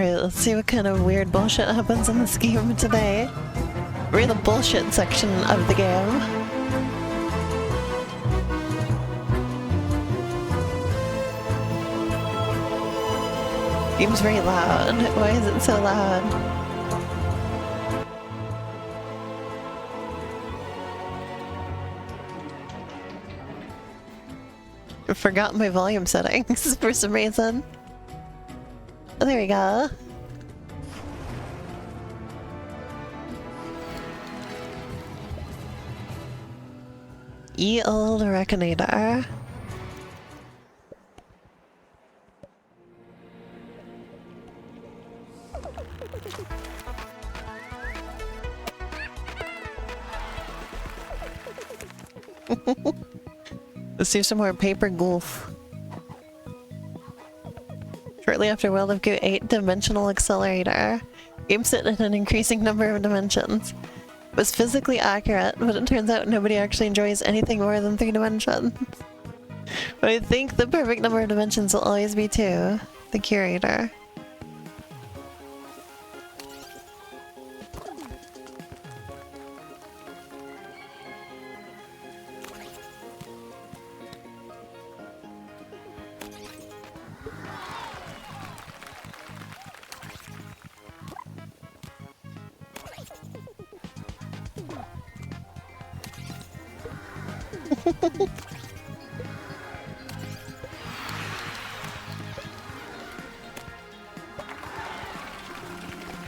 Alright, let's see what kind of weird bullshit happens in this game today. We're in the bullshit section of the game. Game's very loud. Why is it so loud? I forgot my volume settings for some reason. Oh, there we go. Ye old Reckonator. Let's do some more paper golf. Shortly after World of Goo 8-dimensional accelerator. Game set in an increasing number of dimensions. It was physically accurate, but it turns out nobody actually enjoys anything more than 3 dimensions. But I think the perfect number of dimensions will always be 2. The curator.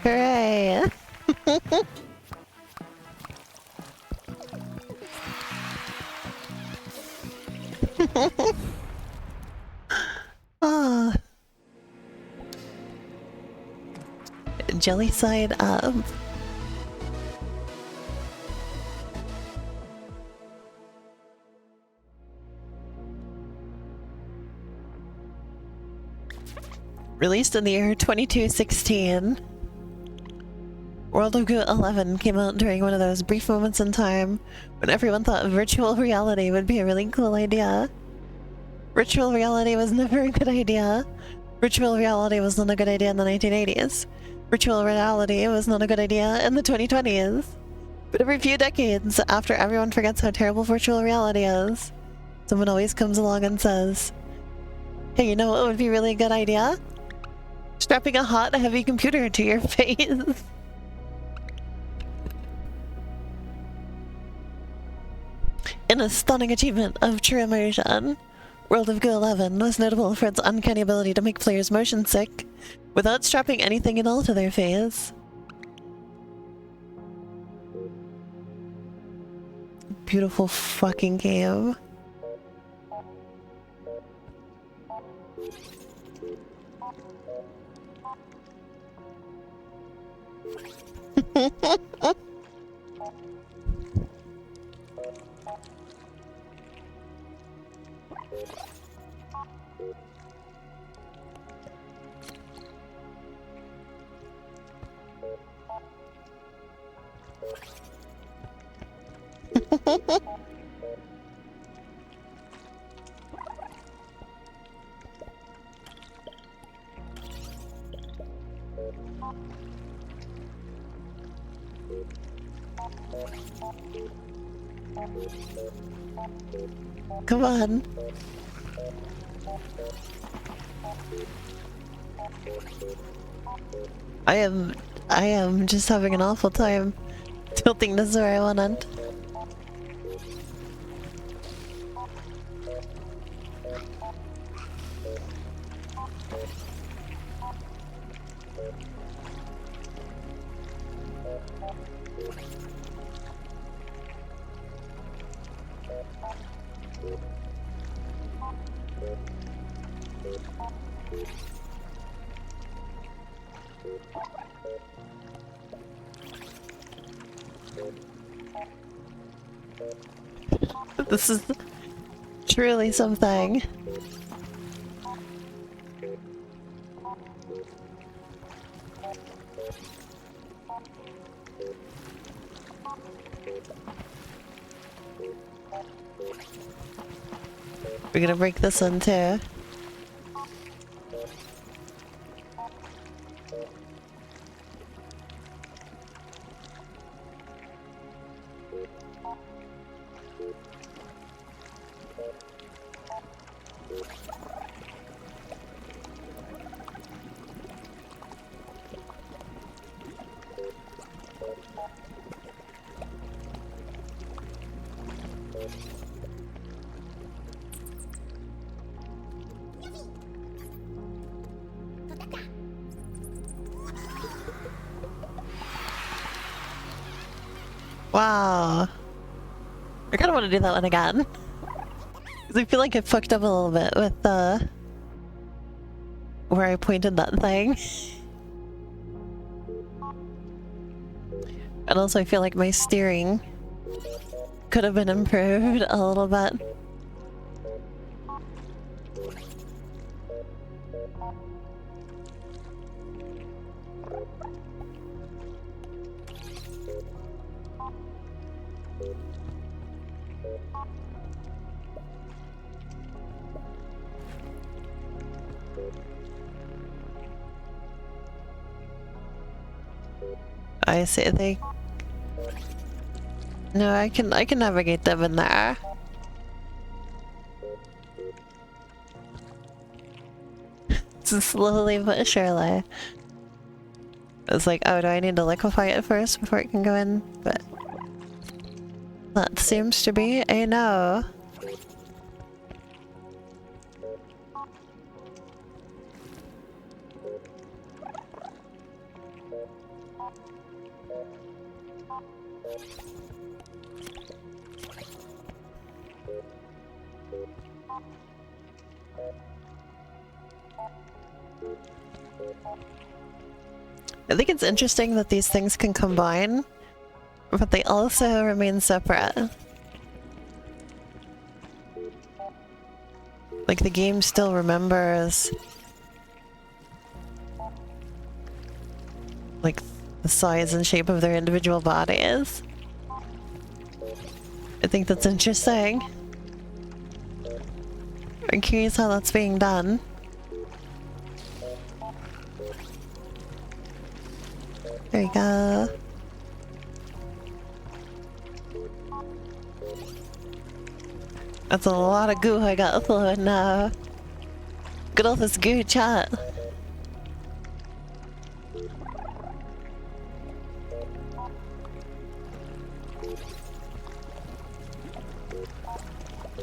Hooray! Oh. Jelly side up. Released in the year 2216. World of Goo 11 came out during one of those brief moments in time when everyone thought virtual reality would be a really cool idea. Virtual reality was never a good idea. Virtual reality was not a good idea in the 1980s. Virtual reality was not a good idea in the 2020s. But every few decades, after everyone forgets how terrible virtual reality is, someone always comes along and says, hey, you know what would be really a good idea? Strapping a hot, heavy computer to your face. In a stunning achievement of true immersion, World of Goo 11 was notable for its uncanny ability to make players motion sick without strapping anything at all to their face. Beautiful fucking game. Come on. I am just having an awful time. Don't think this is where I wanted. This is truly something. We're gonna break this one too. Wow. I kind of want to do that one again. Because I feel like I fucked up a little bit with where I pointed that thing. And also I feel like my steering could have been improved a little bit. I see. No, I can navigate them in there. Just slowly but surely. It's like, oh, do I need to liquefy it first before it can go in? But that seems to be a no. I think it's interesting that these things can combine, but they also remain separate. Like, the game still remembers, like, the size and shape of their individual bodies. I think that's interesting. I'm curious how that's being done. There you go. That's a lot of goo I got flowing now. Look at all this goo chat.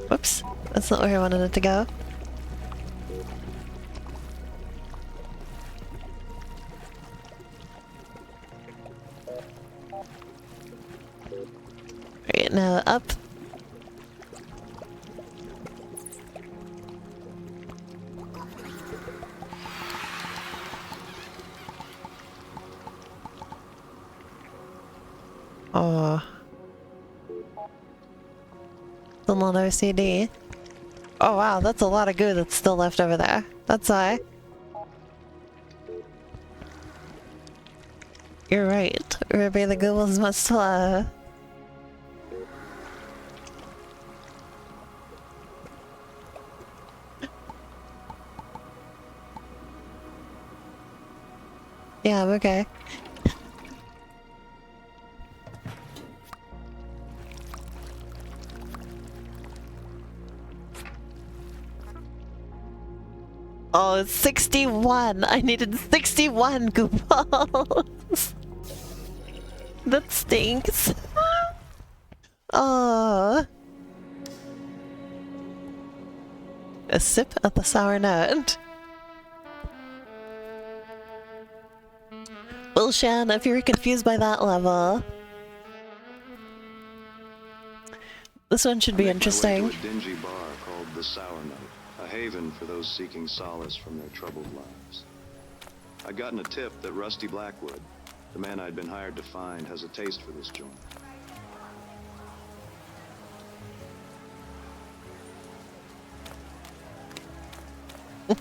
Whoops, that's not where I wanted it to go. Right, now up. Oh. Still not OCD. Oh wow, that's a lot of goo that's still left over there. That's why. You're right. Ruby, the ghouls must flow. Yeah, I'm okay. Oh, it's 61! I needed 61 goo balls! That stinks. Oh. A sip at the sour note. Well, Shan, if you were confused by that level, this one should be interesting. I make my way to a dingy bar called the Sour Note, a haven for those seeking solace from their troubled lives. I'd gotten a tip that Rusty Blackwood, the man I'd been hired to find, has a taste for this joint.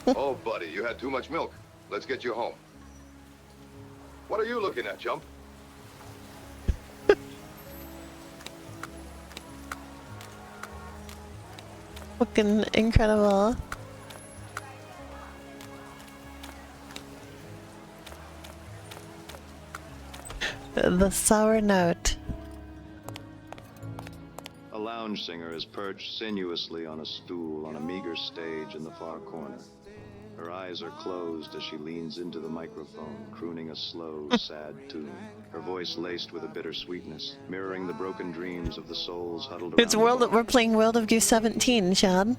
Oh, buddy, you had too much milk. Let's get you home. What are you looking at, chump? Fucking incredible. The sour note. A lounge singer is perched sinuously on a stool on a meager stage in the far corner. Her eyes are closed as she leans into the microphone, crooning a slow, sad tune. Her voice laced with a bitter sweetness, mirroring the broken dreams of the souls huddled around It's the bar. we're playing World of Goo 17, Sean.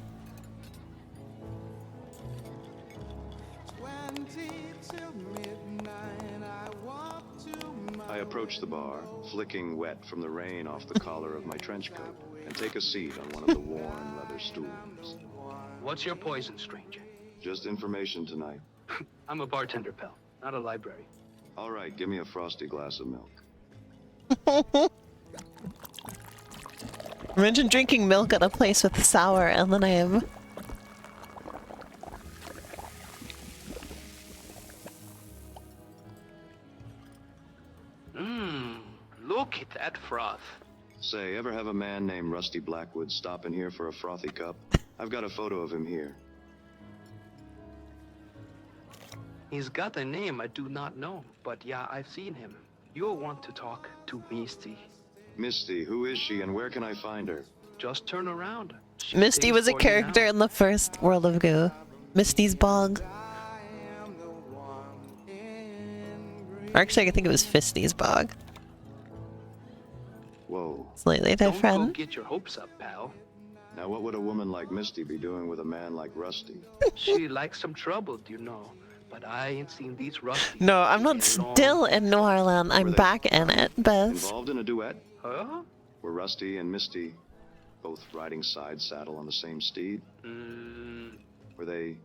I approach the bar, flicking wet from the rain off the collar of my trench coat, and take a seat on one of the worn leather stools. What's your poison, stranger? Just information tonight. I'm a bartender, pal, not a library. All right, give me a frosty glass of milk. Imagine drinking milk at a place with sour in the name. Look at that froth. Say, ever have a man named Rusty Blackwood stop in here for a frothy cup? I've got a photo of him here. He's got a name I do not know, but yeah, I've seen him. You'll want to talk to Misty. Misty, who is she and where can I find her? Just turn around. She Misty stays was a for you character now. in the first World of Goo. Misty's bog. Or actually, I think it was Fisty's bog. Whoa. Slightly Don't go different. get your hopes up, pal. Now what would a woman like Misty be doing with a man like Rusty? She likes some trouble, you know. But I ain't seen these rusties. No, I'm not in long- still in Noirland. Were I'm they back in it, Beth. Involved in a duet? Huh? Were Rusty and Misty both riding side saddle on the same steed? Were they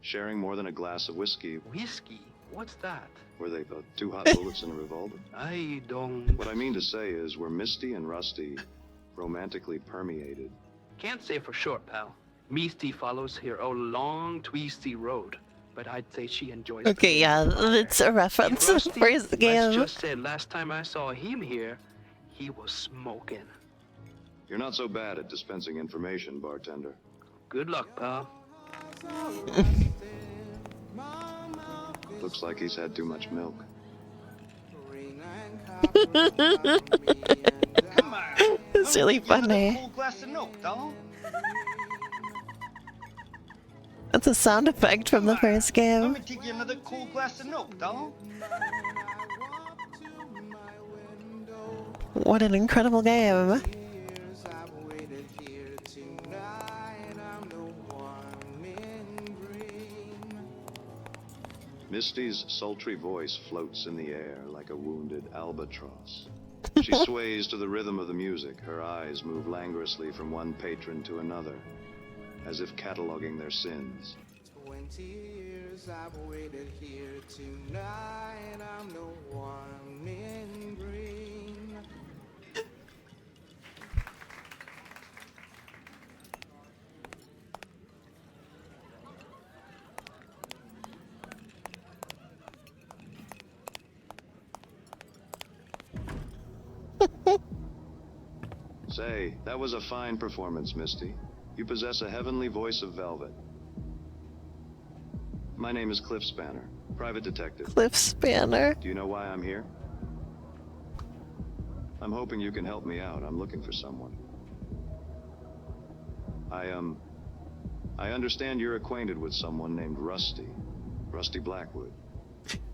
sharing more than a glass of whiskey? Whiskey? What's that? Were they the two hot bullets in a revolver? I don't... What I mean to say is, were Misty and Rusty romantically permeated? Can't say for sure, pal. Misty follows here a long, twisty road. But I'd say she enjoys the Okay, yeah, it's a reference And Rusty, for his let's game. just say last time I saw him here, he was smoking. You're not so bad at dispensing information, bartender. Good luck, pal. Looks like he's had too much milk. Come on. It's really Give another funny. cool glass of milk, dog. That's a sound effect from the first Let game. me take you another cool glass of milk, dog. What an incredible game. Misty's sultry voice floats in the air like a wounded albatross. She sways to the rhythm of the music. Her eyes move languorously from one patron to another, as if cataloging their sins. 20 years I've waited here tonight. I'm the one in green. Say, that was a fine performance, Misty. You possess a heavenly voice of velvet. My name is Cliff Spanner, private detective. Cliff Spanner. Do you know why I'm here? I'm hoping you can help me out. I'm looking for someone. I understand you're acquainted with someone named Rusty Blackwood.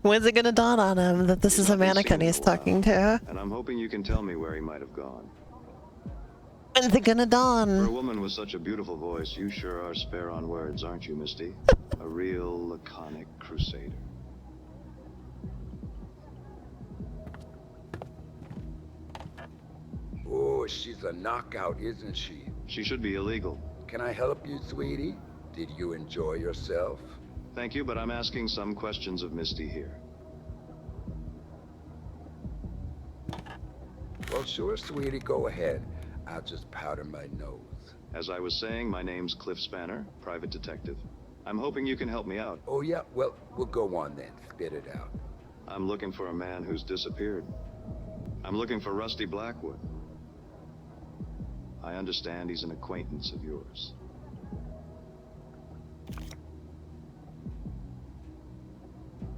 When's it gonna dawn on him that this is a He's not been mannequin seen in he's a while, talking to? And I'm hoping you can tell me where he might have gone. When's it gonna For a dawn? woman with such a beautiful voice, you sure are spare on words, aren't you, Misty? A real laconic crusader. Oh, she's a knockout, isn't she? She should be illegal. Can I help you, sweetie? Did you enjoy yourself? Thank you, but I'm asking some questions of Misty here. Well, sure, sweetie, go ahead. I'll just powder my nose. As I was saying, my name's Cliff Spanner, private detective. I'm hoping you can help me out. Oh, yeah, well, we'll go on then. Spit it out. I'm looking for a man who's disappeared. I'm looking for Rusty Blackwood. I understand he's an acquaintance of yours.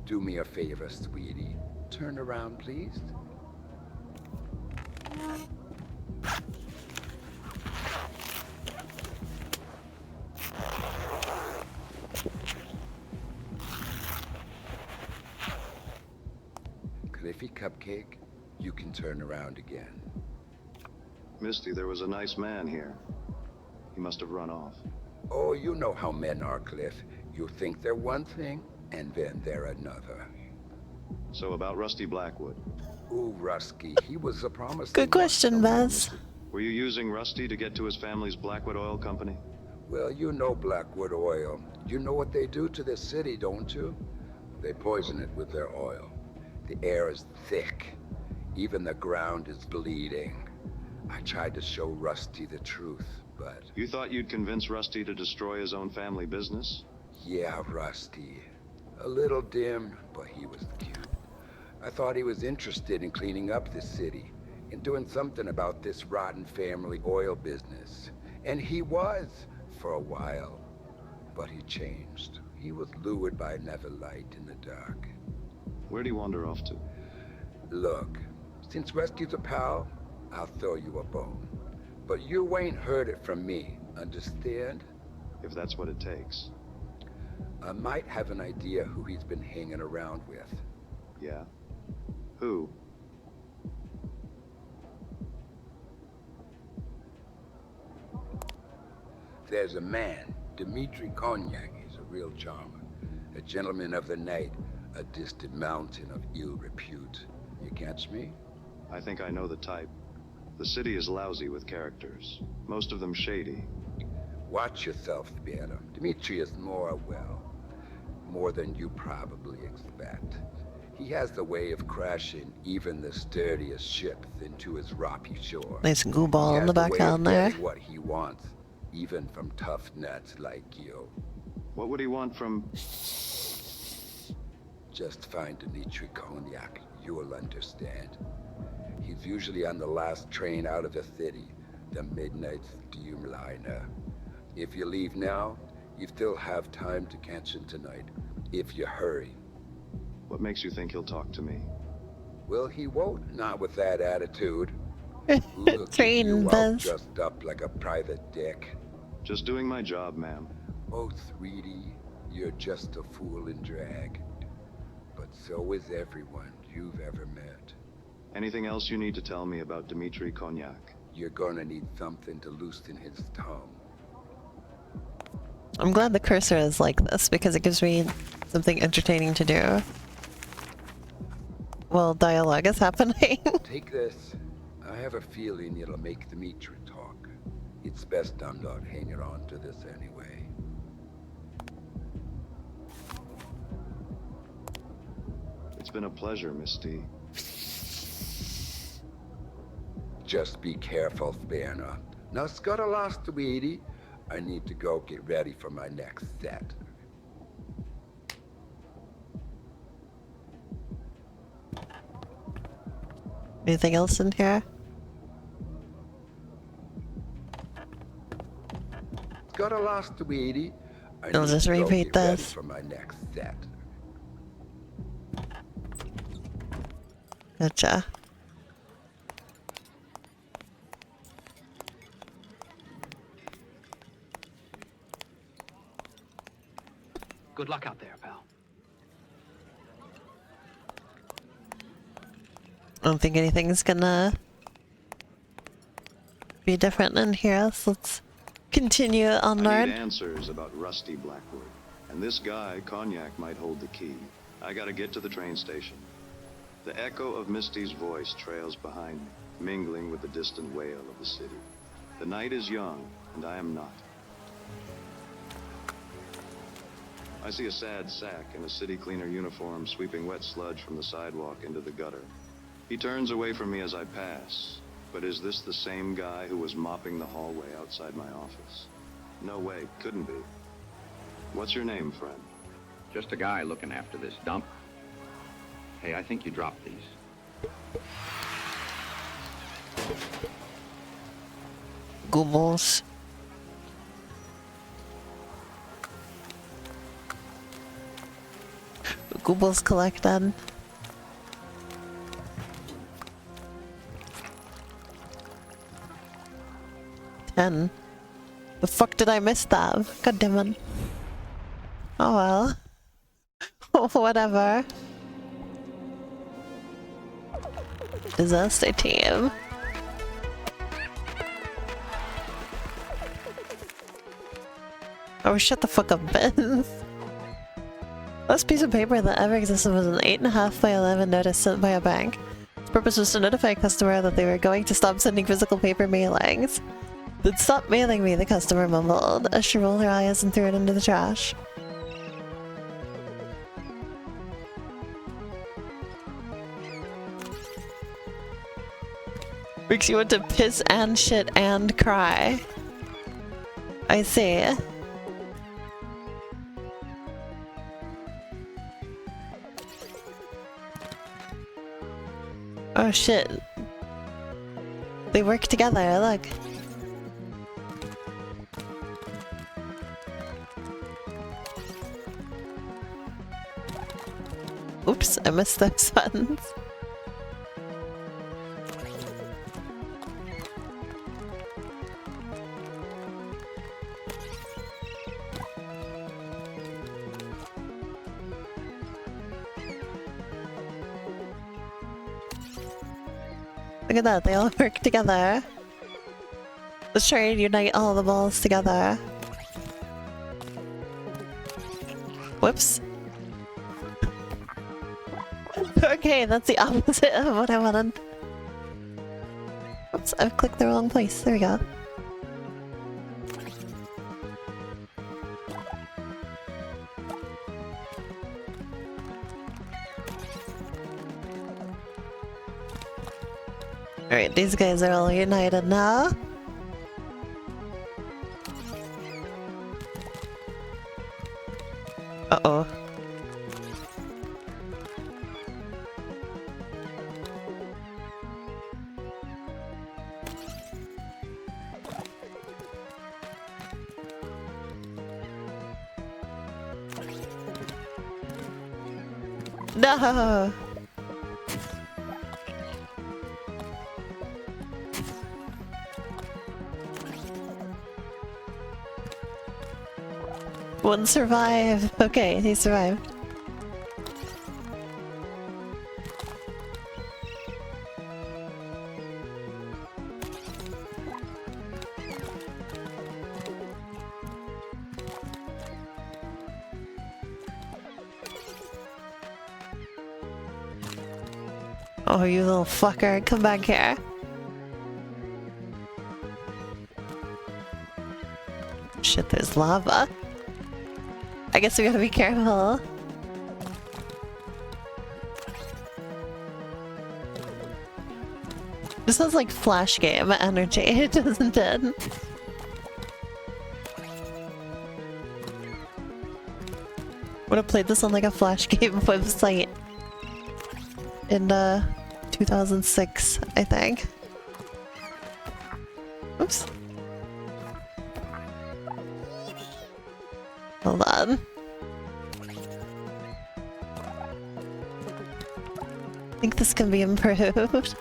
Do me a favor, sweetie. Turn around, please. Cliffy Cupcake, you can turn around again. Misty, there was a nice man here. He must have run off. Oh, you know how men are, Cliff. You think they're one thing, and then they're another. So about Rusty Blackwood. Ooh, Rusky, he was a promising Good question, one. Buzz. Were you using Rusty to get to his family's Blackwood Oil Company? Well, you know Blackwood Oil. You know what they do to this city, don't you? They poison it with their oil. The air is thick. Even the ground is bleeding. I tried to show Rusty the truth, but... You thought you'd convince Rusty to destroy his own family business? Yeah, Rusty. A little dim, but he was cute. I thought he was interested in cleaning up this city, in doing something about this rotten family oil business. And he was, for a while. But he changed. He was lured by another light in the dark. Where'd he wander off to? Look, since Rusty's a pal, I'll throw you a bone. But you ain't heard it from me, understand? If that's what it takes. I might have an idea who he's been hanging around with. Yeah? Who? There's a man, Dmitri Konyak. He's a real charmer. A gentleman of the night, a distant mountain of ill repute. You catch me? I think I know the type. The city is lousy with characters. Most of them shady. Watch yourself, Spiano. Dmitri is more than you probably expect. He has the way of crashing even the sturdiest ships into his rocky shore. Nice goo ball in the background there. there. He has the way of getting what he wants, even from tough nuts like you. What would he want from... Just find Dmitri Konyak. You'll understand. He's usually on the last train out of the city, the midnight steamliner. If you leave now, you still have time to catch him tonight, if you hurry. What makes you think he'll talk to me? Well, he won't, not with that attitude. Look, Train, you out Buzz. dressed up like a private dick. Just doing my job, ma'am. Oh, sweetie, you're just a fool in drag. But so is everyone you've ever met. Anything else you need to tell me about Dmitri Konyak? You're gonna need something to loosen his tongue. I'm glad the cursor is like this because it gives me something entertaining to do while dialogue is happening. Take this. I have a feeling it'll make Dmitri talk. It's best I'm not hanging on to this anyway. It's been a pleasure, Misty. Just be careful, Spanner. Now, scuttle lost, sweetie. I need to go get ready for my next set. Anything else in here? Scuttle lost, sweetie. I I'll need just to go repeat get ready this. for my next set. Gotcha. Good luck out there, pal. I don't think anything's gonna be different in here, so let's continue I onward. need answers about Rusty Blackwood. And this guy, Cognac, might hold the key. I gotta get to the train station. The echo of Misty's voice trails behind me, mingling with the distant wail of the city. The night is young, and I am not. I see a sad sack in a city cleaner uniform sweeping wet sludge from the sidewalk into the gutter. He turns away from me as I pass. But is this the same guy who was mopping the hallway outside my office? No way, couldn't be. What's your name, friend? Just a guy looking after this dump. Hey, I think you dropped these. Goobles. Goobles collected. 10. The fuck did I miss that? God damn it. Oh well. Whatever. Disaster team. Oh, shut the fuck up, Ben. Last piece of paper that ever existed was an 8.5 by 11 notice sent by a bank. Its purpose was to notify a customer that they were going to stop sending physical paper mailings. Then stop mailing me, the customer mumbled, as she rolled her eyes and threw it into the trash. Makes you want to piss and shit and cry. I see. Oh shit. They work together, look. Oops, I missed those buttons. Look at that, they all work together. Let's try and unite all the balls together. Whoops. Okay, that's the opposite of what I wanted. Oops, I've clicked the wrong place. There we go. Alright, these guys are all united now. Uh-oh. No! One survived. Okay, he survived. Oh, you little fucker, come back here. Shit, there's lava. I guess we gotta be careful. This sounds like Flash game energy, doesn't it? Would have played this on like a Flash game website in 2006, I think. Oops. Hold on. I think this can be improved.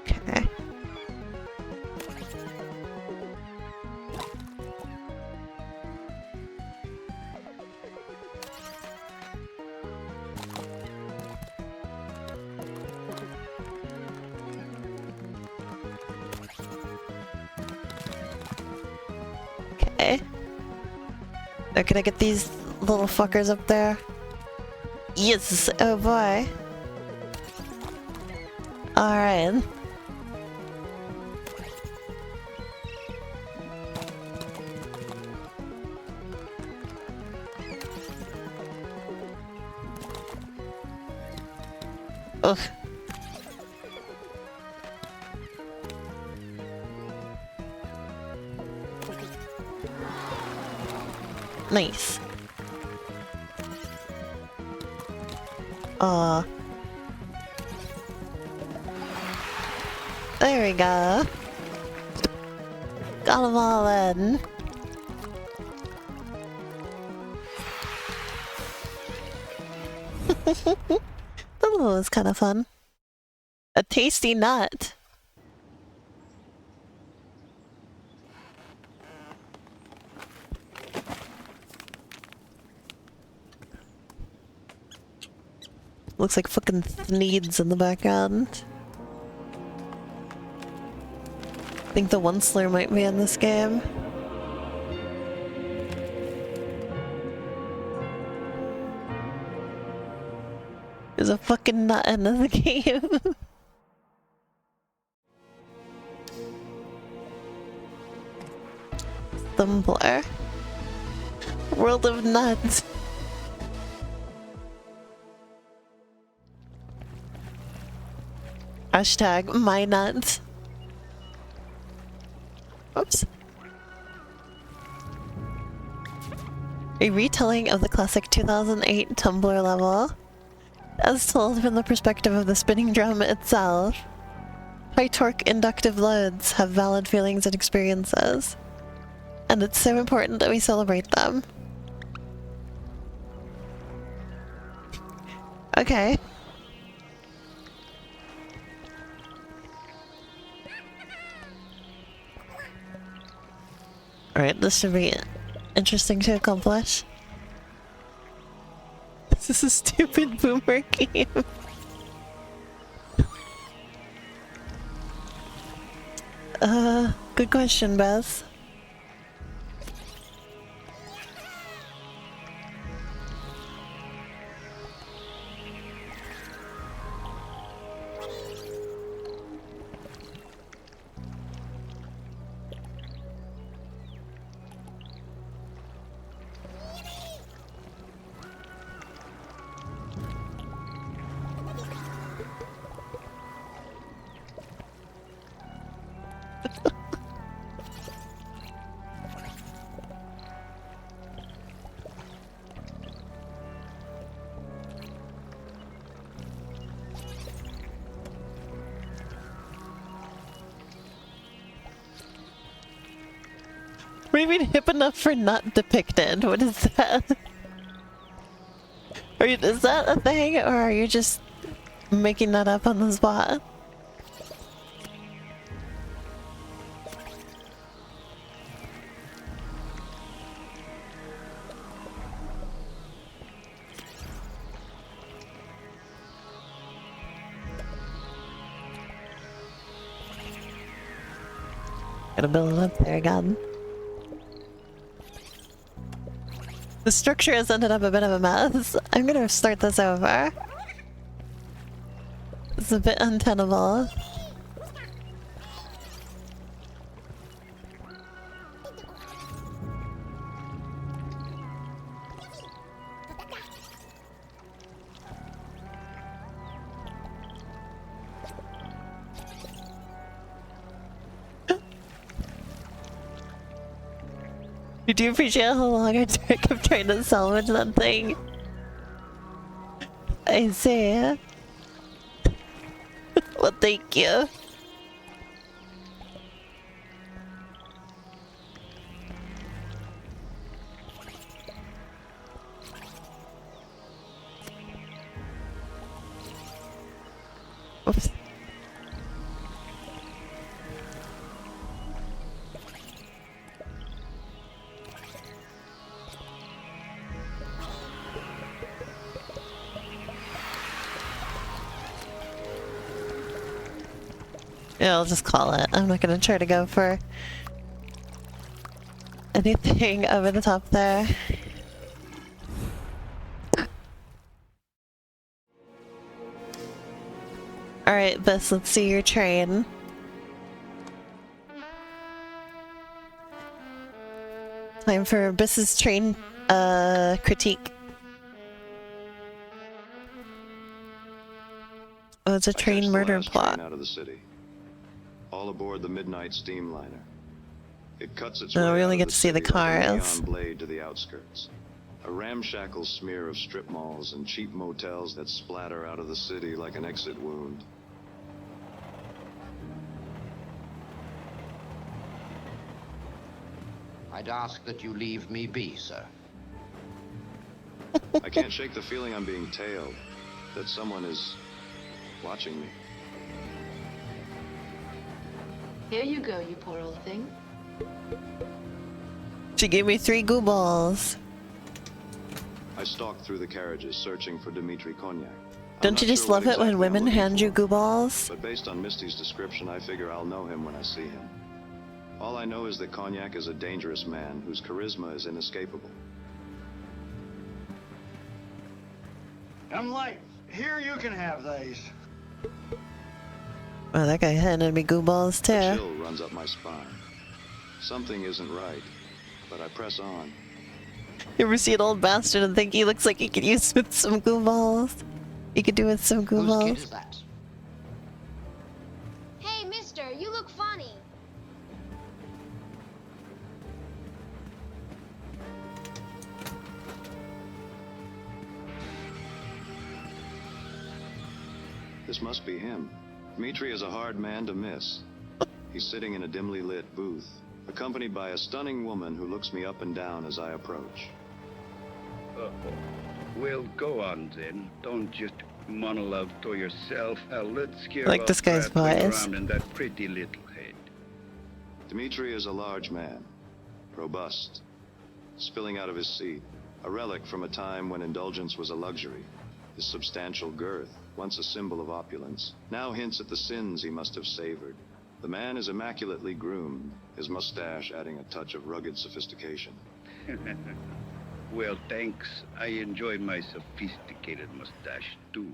Okay. Okay. Now can I get these little fuckers up there? Yes! Oh boy. Alright. Ugh. Nice. There we go. Got them all in. That was kind of fun. A tasty nut. Looks like fucking Thneeds in the background. I think the Onceler might be in this game. There's a fucking nut in the game. Stumbler. World of Nuts. Hashtag my nuts. Oops. A retelling of the classic 2008 Tumblr level, as told from the perspective of the spinning drum itself. High torque inductive loads have valid feelings and experiences, and it's so important that we celebrate them. Okay. Alright, this should be interesting to accomplish. This is a stupid boomer game. Good question, Beth. What do you mean hip enough for not depicted? What is that? Is that a thing, or are you just making that up on the spot? Gotta build it up there again. The structure has ended up a bit of a mess. I'm gonna start this over. It's a bit untenable. You do appreciate how long I took of trying to salvage that thing. I see. Well, thank you. Oops. Yeah, I'll just call it. I'm not gonna try to go for anything over the top there. Alright, Biss, let's see your train. Time for Biss's train critique. Oh, it's a train murder plot. Train out of the city. All aboard the midnight steamliner. It cuts its No, way we only out get of to see the city like a cars. neon blade to the outskirts. A ramshackle smear of strip malls and cheap motels that splatter out of the city like an exit wound. I'd ask that you leave me be, sir. I can't shake the feeling I'm being tailed, that someone is watching me. Here you go, you poor old thing. She gave me 3 goo balls. I stalked through the carriages, searching for Dmitri Konyak. Don't you just love it when women hand you goo balls? But based on Misty's description, I figure I'll know him when I see him. All I know is that Konyak is a dangerous man whose charisma is inescapable. I'm like, here you can have these. Well, that guy handed me goo balls too. A chill runs up my spine. Something isn't right, but I press on. You ever see an old bastard and think he looks like he could use with some goo balls? He could do with some goo Whose kid balls. is that? Hey, mister, you look funny. This must be him. Dmitri is a hard man to miss. He's sitting in a dimly lit booth, accompanied by a stunning woman who looks me up and down as I approach. Well, go on then. Don't just monologue to yourself. Let's hear Like this guy's voice. around in that pretty little head. Dmitri is a large man, robust, spilling out of his seat, a relic from a time when indulgence was a luxury. His substantial girth, once a symbol of opulence, now hints at the sins he must have savored. The man is immaculately groomed, his mustache adding a touch of rugged sophistication. Well, thanks. I enjoy my sophisticated mustache, too.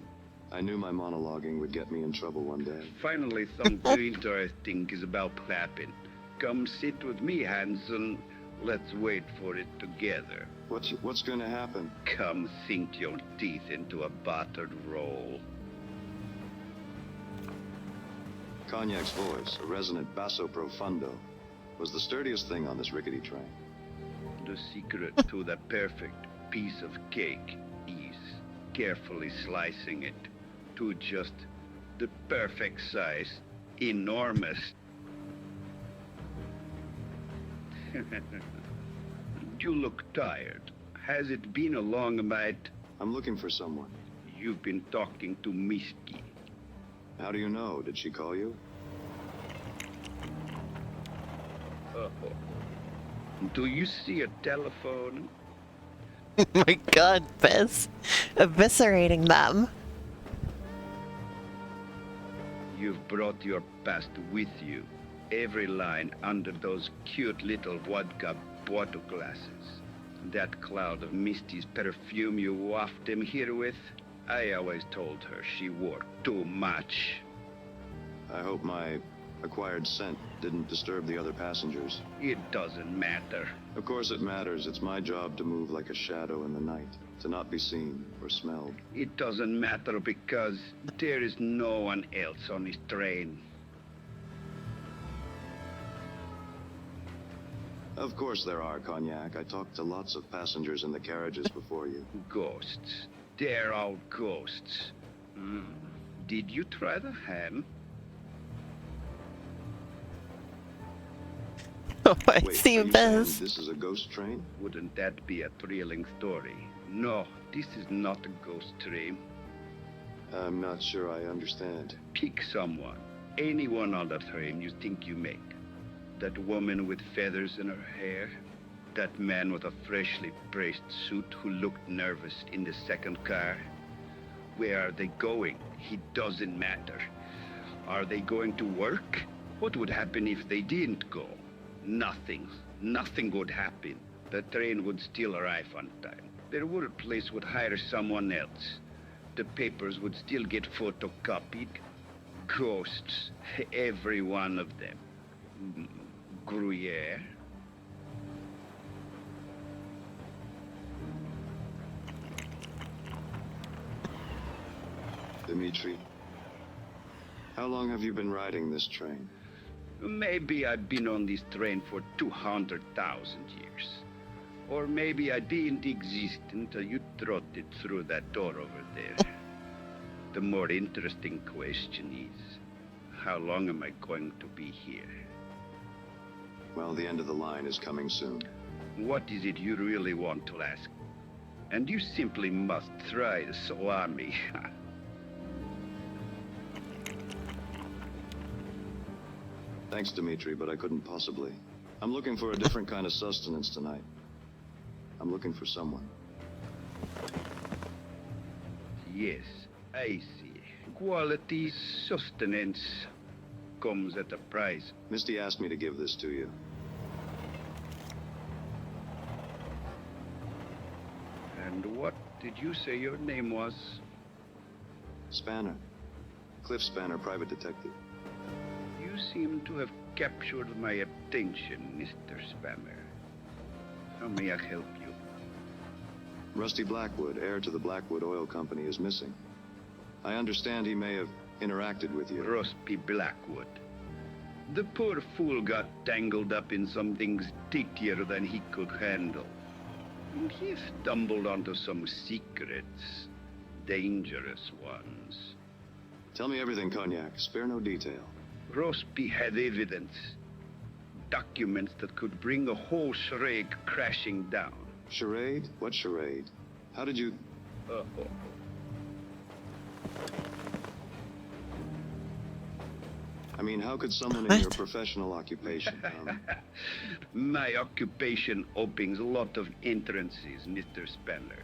I knew my monologuing would get me in trouble one day. Finally, something interesting is about to happen. Come sit with me, Hanson. Let's wait for it together. What's going to happen? Come sink your teeth into a buttered roll. Konyak's voice, a resonant basso profundo, was the sturdiest thing on this rickety train. The secret to the perfect piece of cake is carefully slicing it to just the perfect size, enormous. You look tired. Has it been a long night? I'm looking for someone. You've been talking to Misty. How do you know? Did she call you? Uh-oh. Do you see a telephone? Oh my god, Biz. Eviscerating them. You've brought your past with you. Every line under those cute little vodka bottle glasses. That cloud of Misty's perfume you waft him here with, I always told her she wore too much. I hope my acquired scent didn't disturb the other passengers. It doesn't matter. Of course it matters. It's my job to move like a shadow in the night, to not be seen or smelled. It doesn't matter because there is no one else on this train. Of course there are, Cognac. I talked to lots of passengers in the carriages before you. Ghosts. They're all ghosts. Did you try the ham? Oh, I Wait, see are you saying Biz. this is a ghost train? Wouldn't that be a thrilling story? No, this is not a ghost train. I'm not sure I understand. Pick someone. Anyone on the train you think you make. That woman with feathers in her hair. That man with a freshly pressed suit who looked nervous in the second car. Where are they going? It doesn't matter. Are they going to work? What would happen if they didn't go? Nothing. Nothing would happen. The train would still arrive on time. Their workplace would hire someone else. The papers would still get photocopied. Ghosts. Every one of them. Gruyere. Dmitri, how long have you been riding this train? Maybe I've been on this train for 200,000 years. Or maybe I didn't exist until you trotted through that door over there. The more interesting question is, how long am I going to be here? Well, the end of the line is coming soon. What is it you really want to ask? And you simply must try the salami. Thanks, Dimitri, but I couldn't possibly. I'm looking for a different kind of sustenance tonight. I'm looking for someone. Yes, I see. Quality sustenance comes at a price. Misty asked me to give this to you. And what did you say your name was? Spanner. Cliff Spanner, private detective. You seem to have captured my attention, Mr. Spanner. How may I help you? Rusty Blackwood, heir to the Blackwood Oil Company, is missing. I understand he may have interacted with you. Rusty Blackwood. The poor fool got tangled up in some things stickier than he could handle. And he stumbled onto some secrets. Dangerous ones. Tell me everything, Cognac. Spare no detail. Rusty had evidence. Documents that could bring a whole charade crashing down. Charade? What charade? How did you... I mean, how could someone in your professional occupation... My occupation opens a lot of entrances, Mr. Spanner.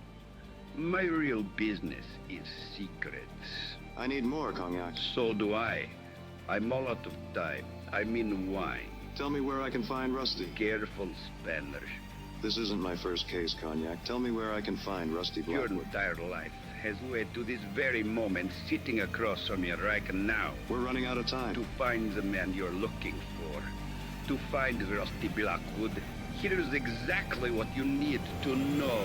My real business is secrets. I need more, Cognac. So do I. I'm all out of time. I'm in wine. Tell me where I can find Rusty. Careful, Spanner. This isn't my first case, Cognac. Tell me where I can find Rusty Blackwood. Your entire life has led to this very moment sitting across from you right now. We're running out of time. To find the man you're looking for. To find Rusty Blackwood. Here's exactly what you need to know.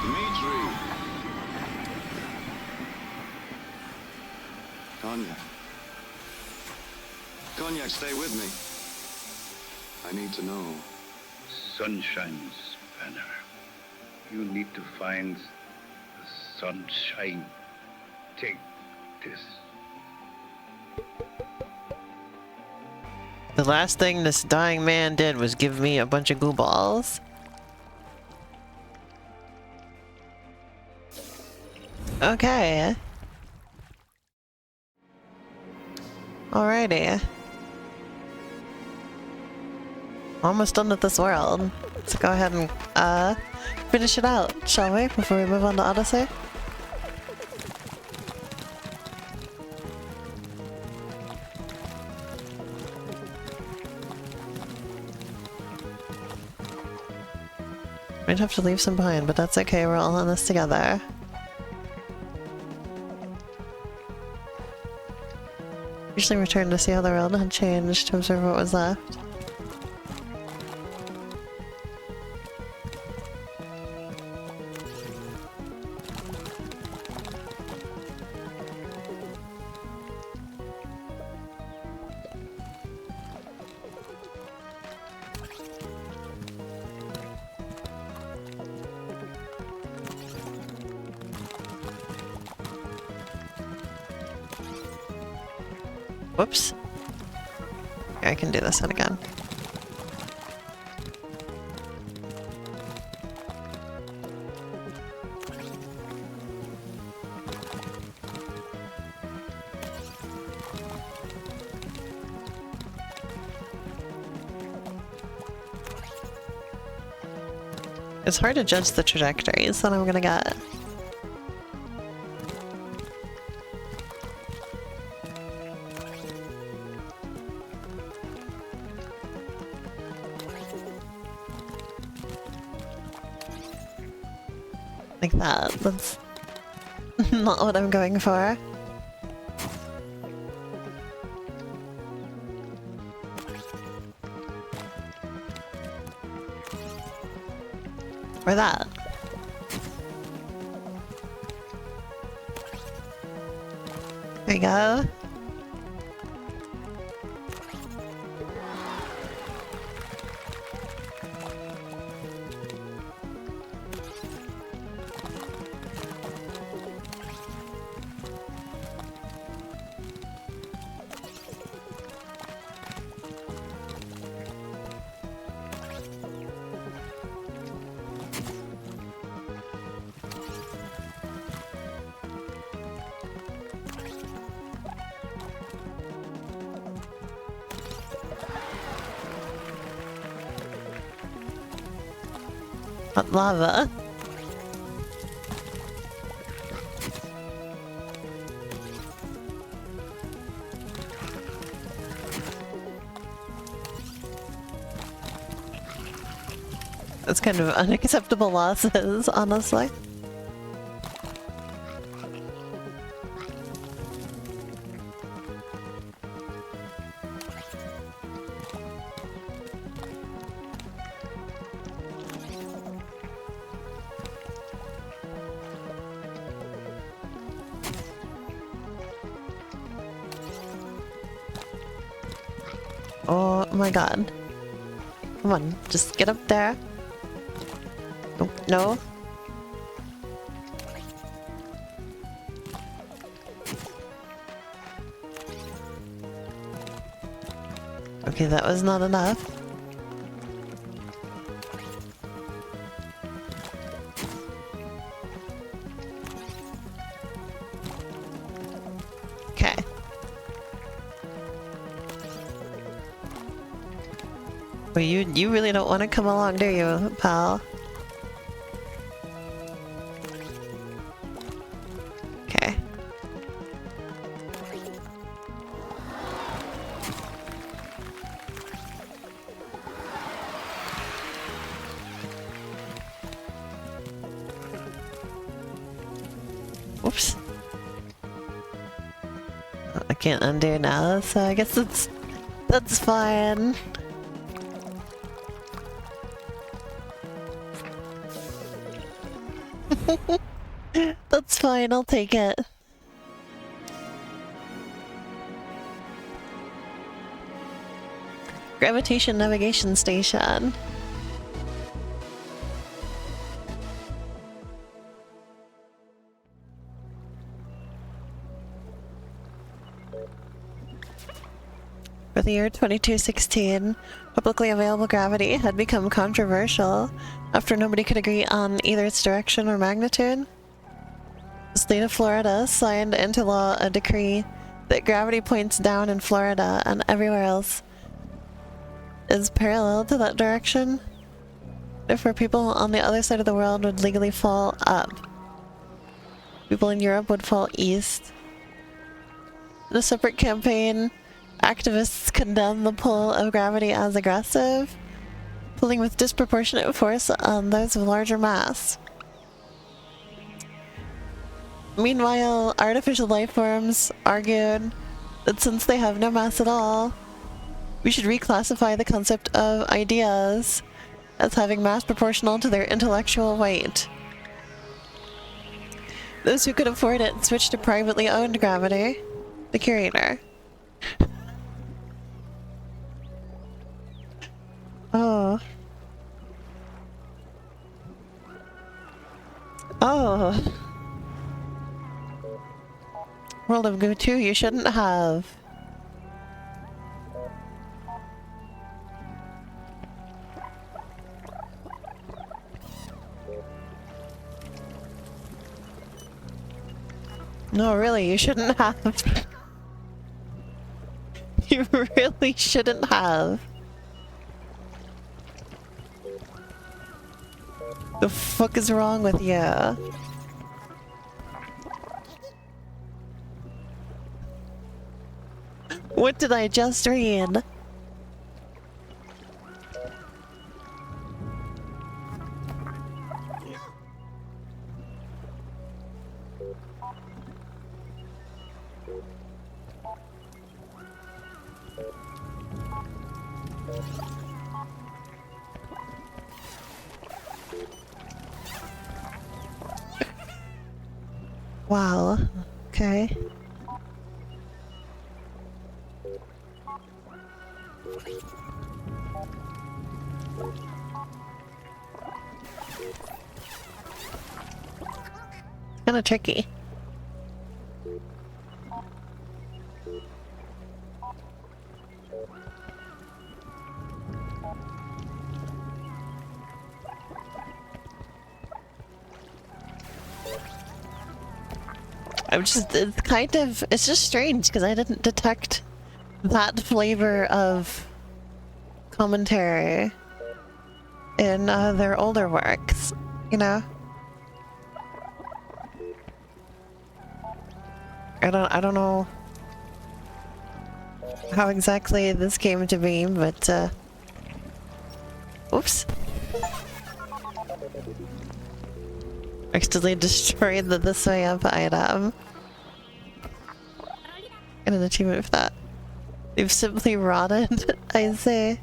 Dimitri! Cognac. Cognac, stay with me. I need to know. Sunshine, Spanner. You need to find the sunshine. Take this. The last thing this dying man did was give me a bunch of goo balls. Okay. Alrighty. Almost done with this world. Let's go ahead and finish it out, shall we, before we move on to Odyssey? Might have to leave some behind, but that's okay, we're all in this together. Usually return to see how the world had changed, to observe what was left. Whoops. Here, I can do this one again. It's hard to judge the trajectories that I'm gonna get. Like that. That's not what I'm going for. Or that. There you go. Hot lava. That's kind of unacceptable losses, honestly. Oh my god. Come on, just get up there. Nope, no. Okay, that was not enough. Okay. Well, you really don't want to come along, do you, pal? Okay. Whoops. I can't undo now, so I guess that's fine. That's fine, I'll take it. Gravitation Navigation Station. For the year 2216, publicly available gravity had become controversial after nobody could agree on either its direction or magnitude. The state of Florida signed into law a decree that gravity points down in Florida and everywhere else is parallel to that direction. Therefore, people on the other side of the world would legally fall up. People in Europe would fall east. In a separate campaign, activists condemn the pull of gravity as aggressive, pulling with disproportionate force on those of larger mass. Meanwhile, artificial life forms argued that since they have no mass at all, we should reclassify the concept of ideas as having mass proportional to their intellectual weight. Those who could afford it switched to privately owned gravity. The curator. Oh. Oh. World of Goo 2, you shouldn't have. No, really, you shouldn't have. You really shouldn't have. The fuck is wrong with you? What did I just read? Wow. Okay. Kind of tricky. It's just strange because I didn't detect that flavor of commentary. in their older works, you know? I don't know how exactly this came to be, but oops. Accidentally destroyed the this way up item. And an achievement for that. They've simply rotted, I say.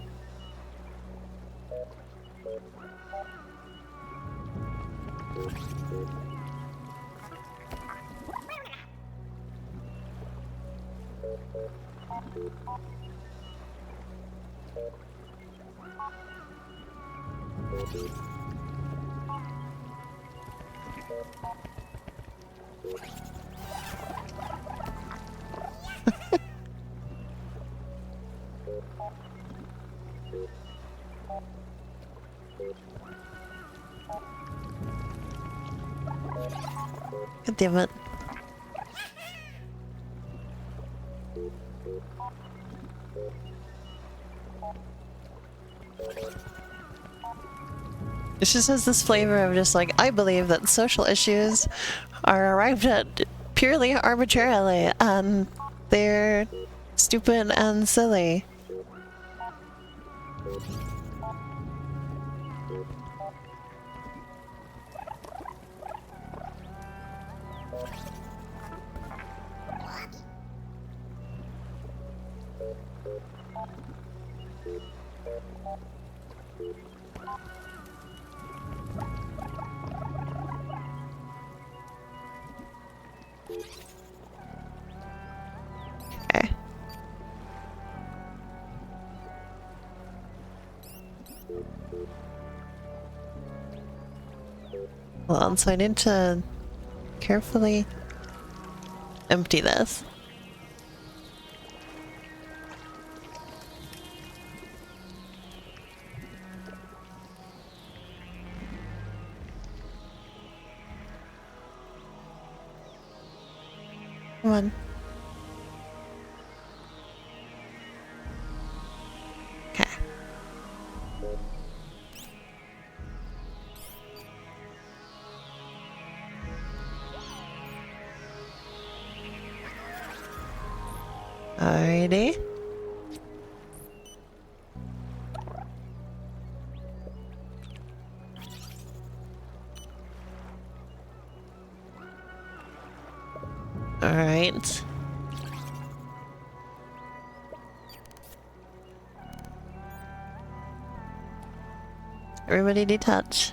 God damn it. It just has this flavor of just like, I believe that social issues are arrived at purely arbitrarily and they're stupid and silly. Okay. Hold on, so I need to carefully empty this. Come on. Okay. Alrighty. Alright. Everybody detach.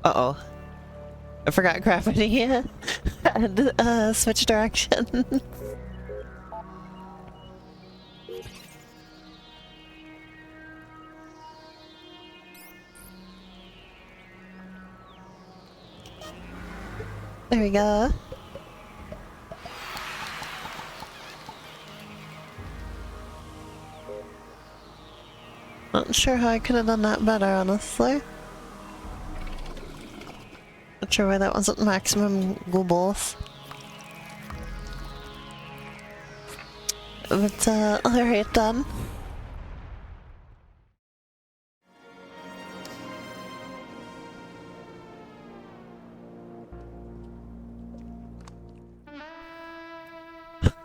Uh-oh. I forgot gravity and switch direction. There we go. Not sure how I could have done that better, honestly. Not sure why that wasn't maximum googles. But, alright then.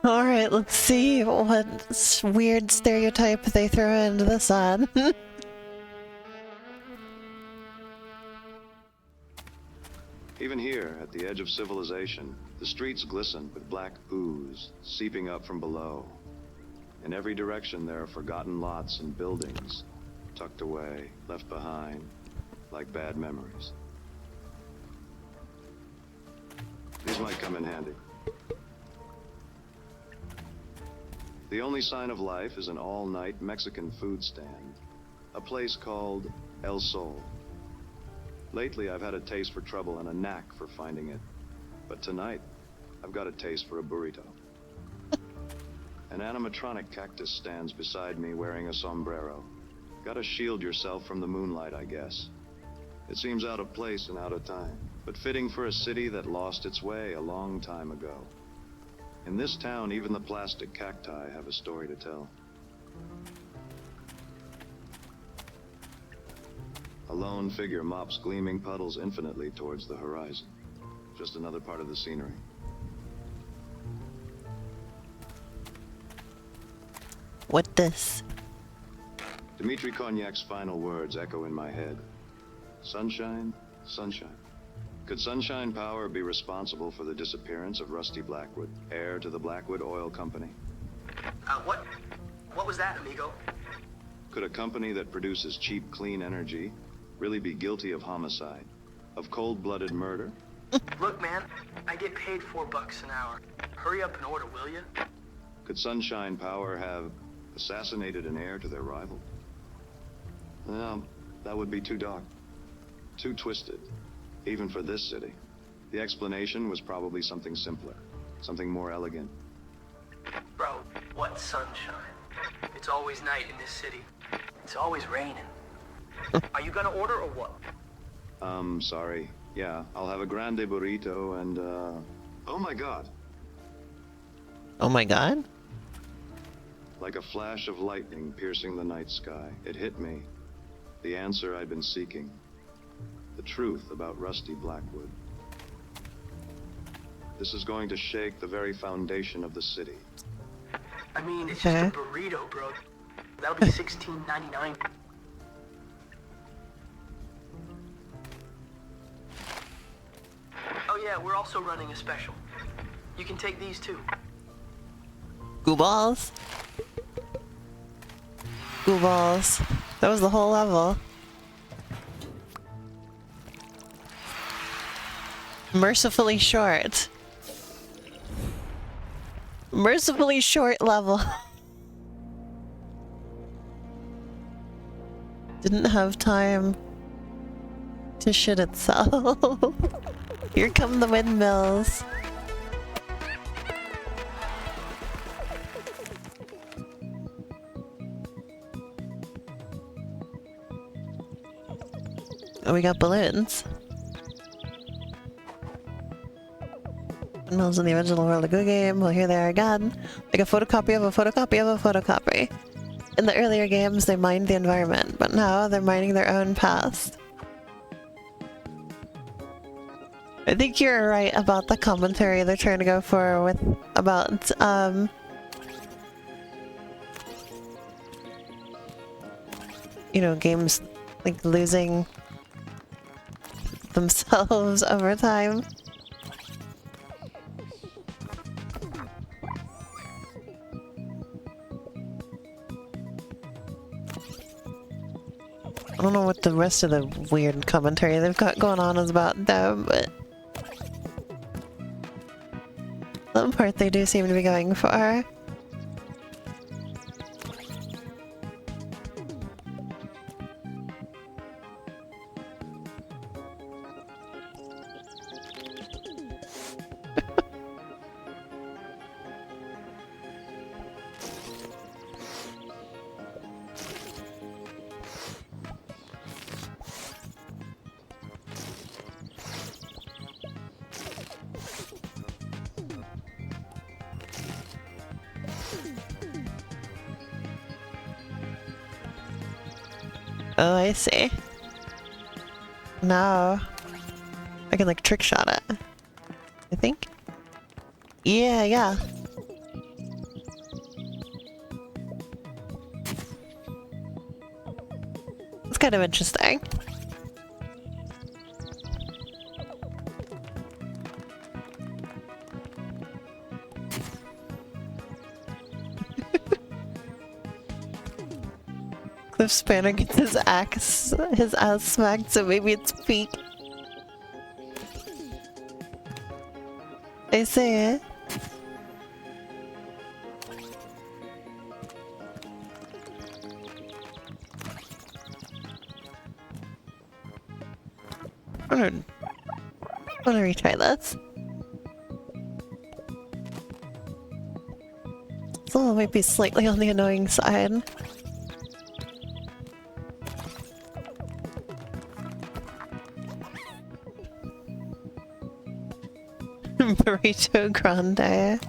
Alright, let's see what weird stereotype they throw into this ad. Even here, at the edge of civilization, the streets glisten with black ooze seeping up from below. In every direction there are forgotten lots and buildings, tucked away, left behind, like bad memories. These might come in handy. The only sign of life is an all-night Mexican food stand, a place called El Sol. Lately, I've had a taste for trouble and a knack for finding it. But tonight, I've got a taste for a burrito. An animatronic cactus stands beside me wearing a sombrero. Gotta shield yourself from the moonlight, I guess. It seems out of place and out of time, but fitting for a city that lost its way a long time ago. In this town, even the plastic cacti have a story to tell. A lone figure mops gleaming puddles infinitely towards the horizon. Just another part of the scenery. What this? Dmitri Kognac's final words echo in my head. Sunshine, sunshine. Could Sunshine Power be responsible for the disappearance of Rusty Blackwood, heir to the Blackwood Oil Company? What was that, amigo? Could a company that produces cheap, clean energy really be guilty of homicide, of cold-blooded murder? Look, man, I get paid $4 an hour. Hurry up and order, will you? Could Sunshine Power have assassinated an heir to their rival? No, that would be too dark, too twisted, even for this city. The explanation was probably something simpler, something more elegant. Bro, what sunshine? It's always night in this city. It's always raining. Are you gonna order or what? Sorry. Yeah, I'll have a grande burrito and, oh my god. Oh my god? Like a flash of lightning piercing the night sky, it hit me. The answer I'd been seeking. The truth about Rusty Blackwood. This is going to shake the very foundation of the city. I mean, it's just a burrito, bro. That'll be $16.99. Oh yeah, we're also running a special. You can take these too. Goo balls. Goo balls. That was the whole level. Mercifully short. Mercifully short level. Didn't have time to shit itself. Here come the windmills. Oh, we got balloons. Windmills in the original World of Goo game. Well, here they are again. Like a photocopy of a photocopy of a photocopy. In the earlier games, they mined the environment, but now they're mining their own past. I think you're right about the commentary they're trying to go for with about you know, games like losing themselves over time. I don't know what the rest of the weird commentary they've got going on is about though, but some part they do seem to be going for. Oh, I see. Now I can like trick shot it, I think. Yeah. It's kind of interesting. Cliff Spanner gets his ass smacked, so maybe it's peak. I say it. I wanna retry this. This level might be slightly on the annoying side. Burrito Grande.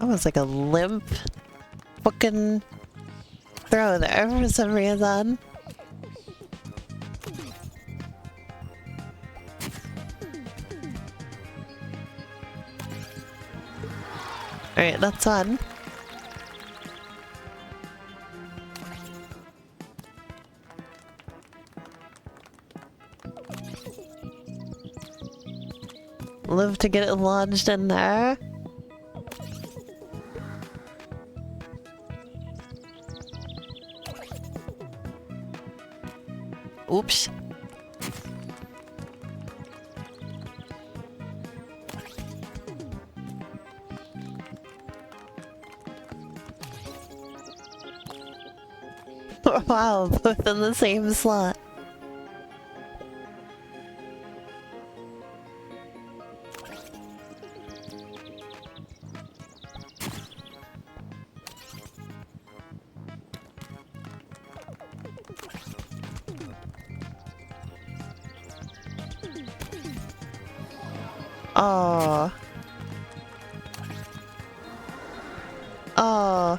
Almost like a limp fucking throw there for some reason. Alright, that's one. Live to get it lodged in there. Oops. Wow, both in the same slot. Oh. Oh.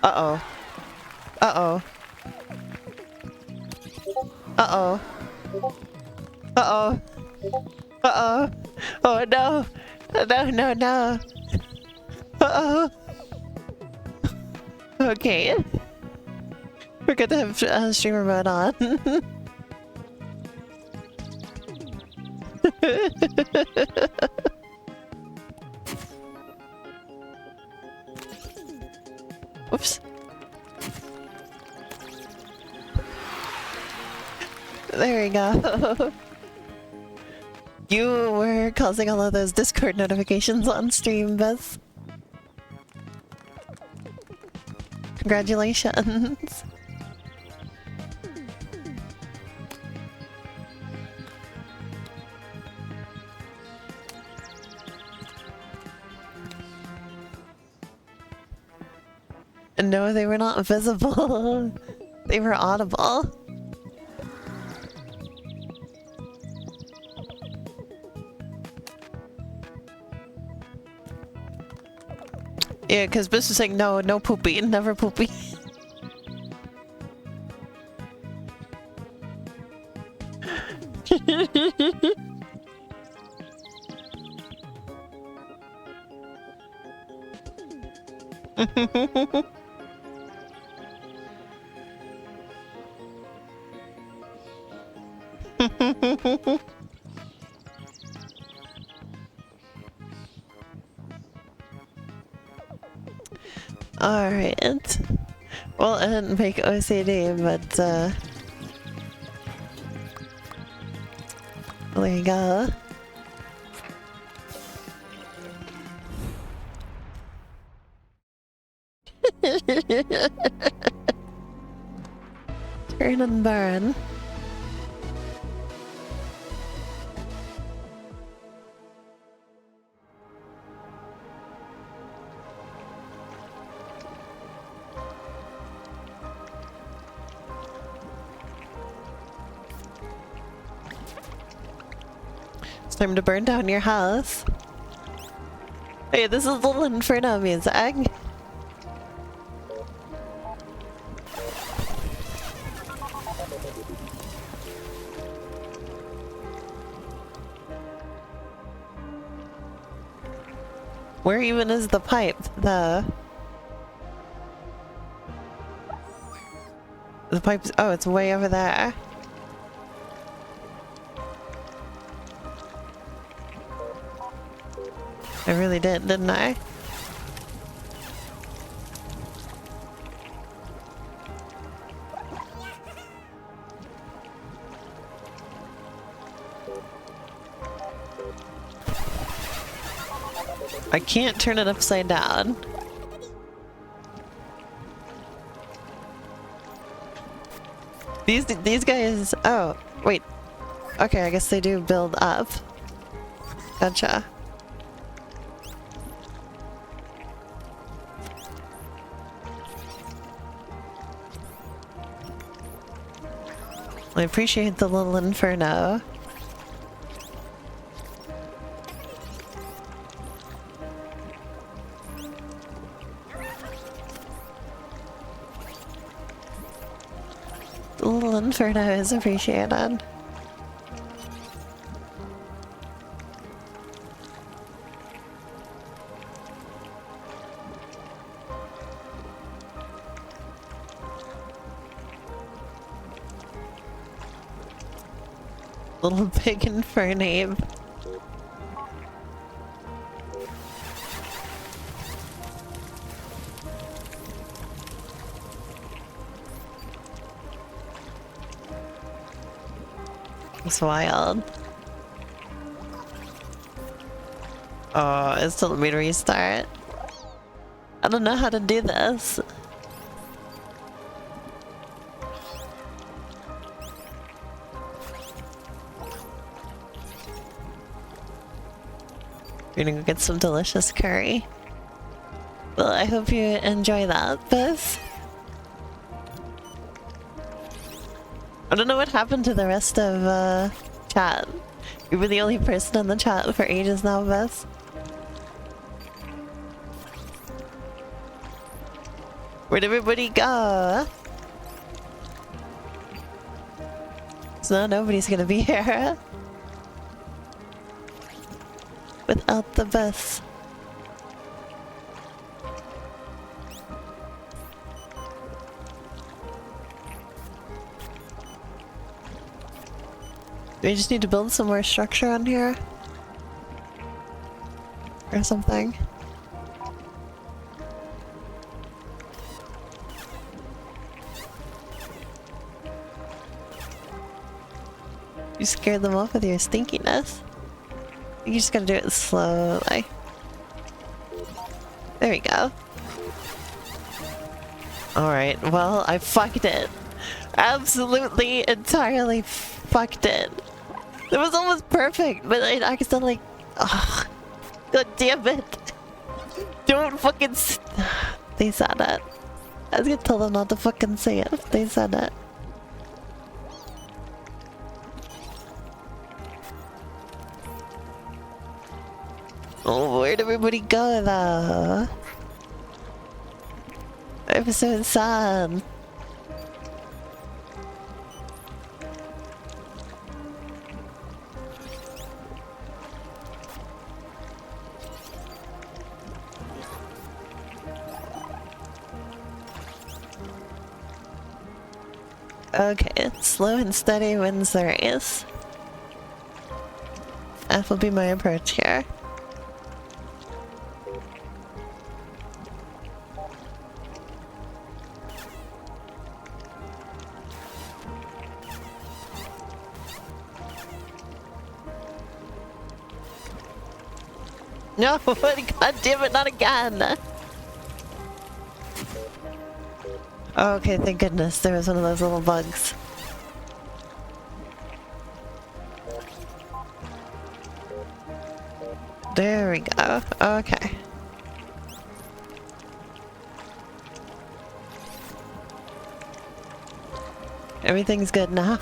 Uh-oh. Uh-oh. Uh-oh. Uh-oh. Uh-oh. Oh no. No, no, no. Uh-oh. Okay. We're good to have streamer mode on. Oops. There we go. You were causing all of those Discord notifications on stream, Beth. Congratulations. No, they were not visible. They were audible. Yeah, because Biss was saying no, no poopy, never poopy. Alright. Well, I didn't make OCD, but there you go. Turn and burn. It's time to burn down your house. Hey, this is Little Inferno music. Where even is the pipe? The pipe's... oh, it's way over there. I really did, didn't I? I can't turn it upside down. These guys... oh, wait. Okay, I guess they do build up. Gotcha. I appreciate the little inferno. Inferno is appreciated. Little big Infernape. It's wild. Oh, it's telling me to restart. I don't know how to do this. We're gonna go get some delicious curry. Well, I hope you enjoy that, Beth. I don't know what happened to the rest of chat. You were the only person in the chat for ages now, Beth. Where'd everybody go? So now nobody's gonna be here without the Beth. We just need to build some more structure on here. Or something. You scared them off with your stinkiness. You just gotta do it slowly. There we go. Alright, well, I fucked it. Absolutely, entirely fucked it. It was almost perfect, but I accidentally... Oh, God damn it. Don't fucking... They said it. I was gonna tell them not to fucking say it if they said it. Oh, where'd everybody go though? I'm so sad. Okay, slow and steady wins the race. That will be my approach here. No, god damn it, not again! Oh, okay, thank goodness there was one of those little bugs. There we go. Okay. Everything's good now.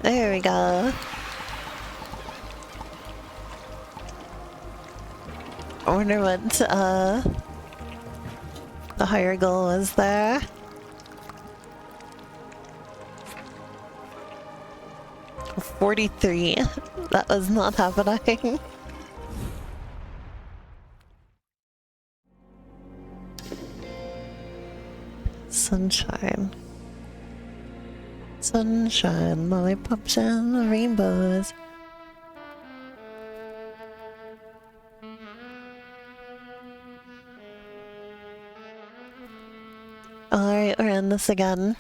There we go. I wonder what the higher goal was there. $43. That was not happening. Sunshine. Sunshine, lollipops and rainbows. Alright, we're in this again.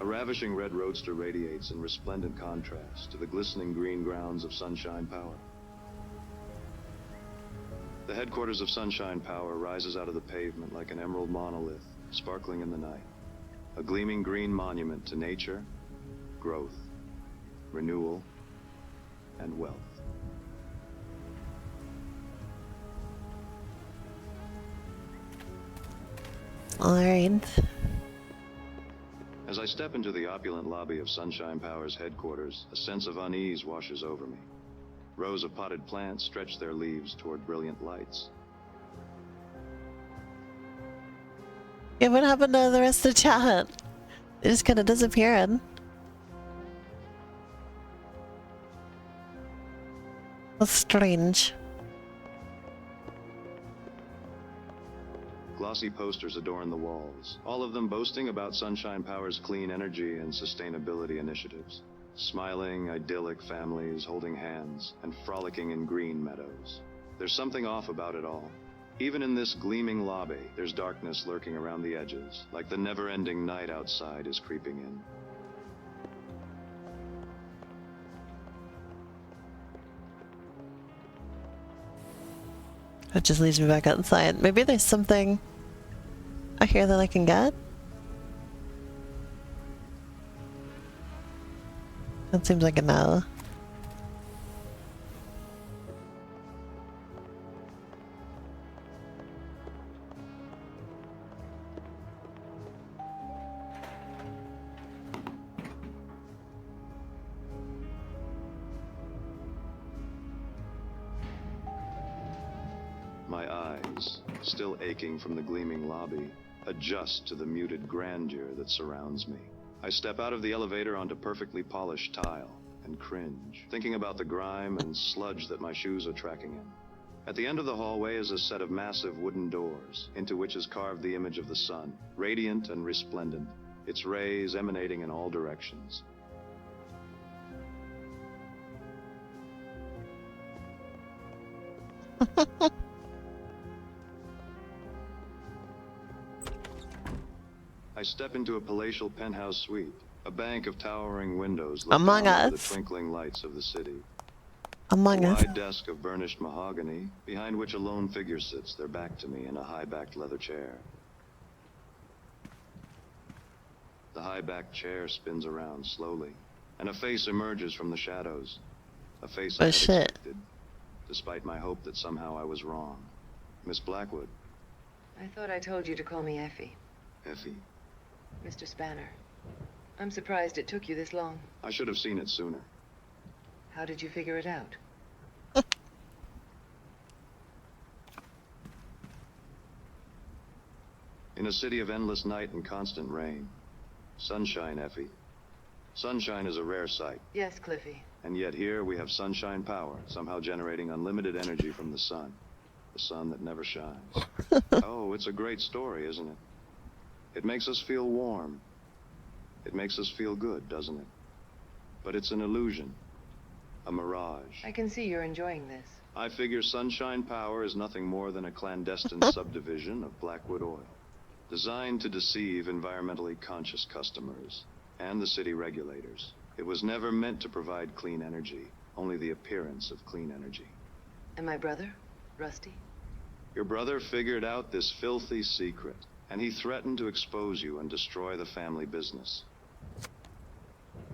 A ravishing red roadster radiates in resplendent contrast to the glistening green grounds of Sunshine Power. The headquarters of Sunshine Power rises out of the pavement like an emerald monolith, sparkling in the night. A gleaming green monument to nature, growth, renewal, and wealth. Alright. As I step into the opulent lobby of Sunshine Power's headquarters, a sense of unease washes over me. Rows of potted plants stretch their leaves toward brilliant lights. Yeah, what happened to the rest of the chat? They just kind of disappeared. That's strange. Glossy posters adorn the walls, all of them boasting about Sunshine Power's clean energy and sustainability initiatives. Smiling, idyllic families holding hands and frolicking in green meadows. There's something off about it all. Even in this gleaming lobby, there's darkness lurking around the edges, like the never-ending night outside is creeping in. That just leads me back outside. Maybe there's something out here that I can get? That seems like a no. My eyes, still aching from the gleaming lobby, adjust to the muted grandeur that surrounds me. I step out of the elevator onto perfectly polished tile and cringe, thinking about the grime and sludge that my shoes are tracking in. At the end of the hallway is a set of massive wooden doors, into which is carved the image of the sun, radiant and resplendent, its rays emanating in all directions. I step into a palatial penthouse suite, a bank of towering windows look Among down over Us. the twinkling lights of the city. Among A Us. wide desk of burnished mahogany, behind which a lone figure sits, their back to me in a high-backed leather chair. The high-backed chair spins around slowly, and a face emerges from the shadows. A face I Oh, had shit. expected, despite my hope that somehow I was wrong. Miss Blackwood. I thought I told you to call me Effie. Effie. Mr. Spanner. I'm surprised it took you this long. I should have seen it sooner. How did you figure it out? In a city of endless night and constant rain. Sunshine, Effie. Sunshine is a rare sight. Yes, Cliffy. And yet here we have sunshine power, somehow generating unlimited energy from the sun. The sun that never shines. Oh, it's a great story, isn't it? It makes us feel warm. It makes us feel good, doesn't it? But it's an illusion. A mirage. I can see you're enjoying this. I figure Sunshine Power is nothing more than a clandestine subdivision of Blackwood Oil, designed to deceive environmentally conscious customers and the city regulators. It was never meant to provide clean energy, only the appearance of clean energy. And my brother, Rusty? Your brother figured out this filthy secret, and he threatened to expose you and destroy the family business.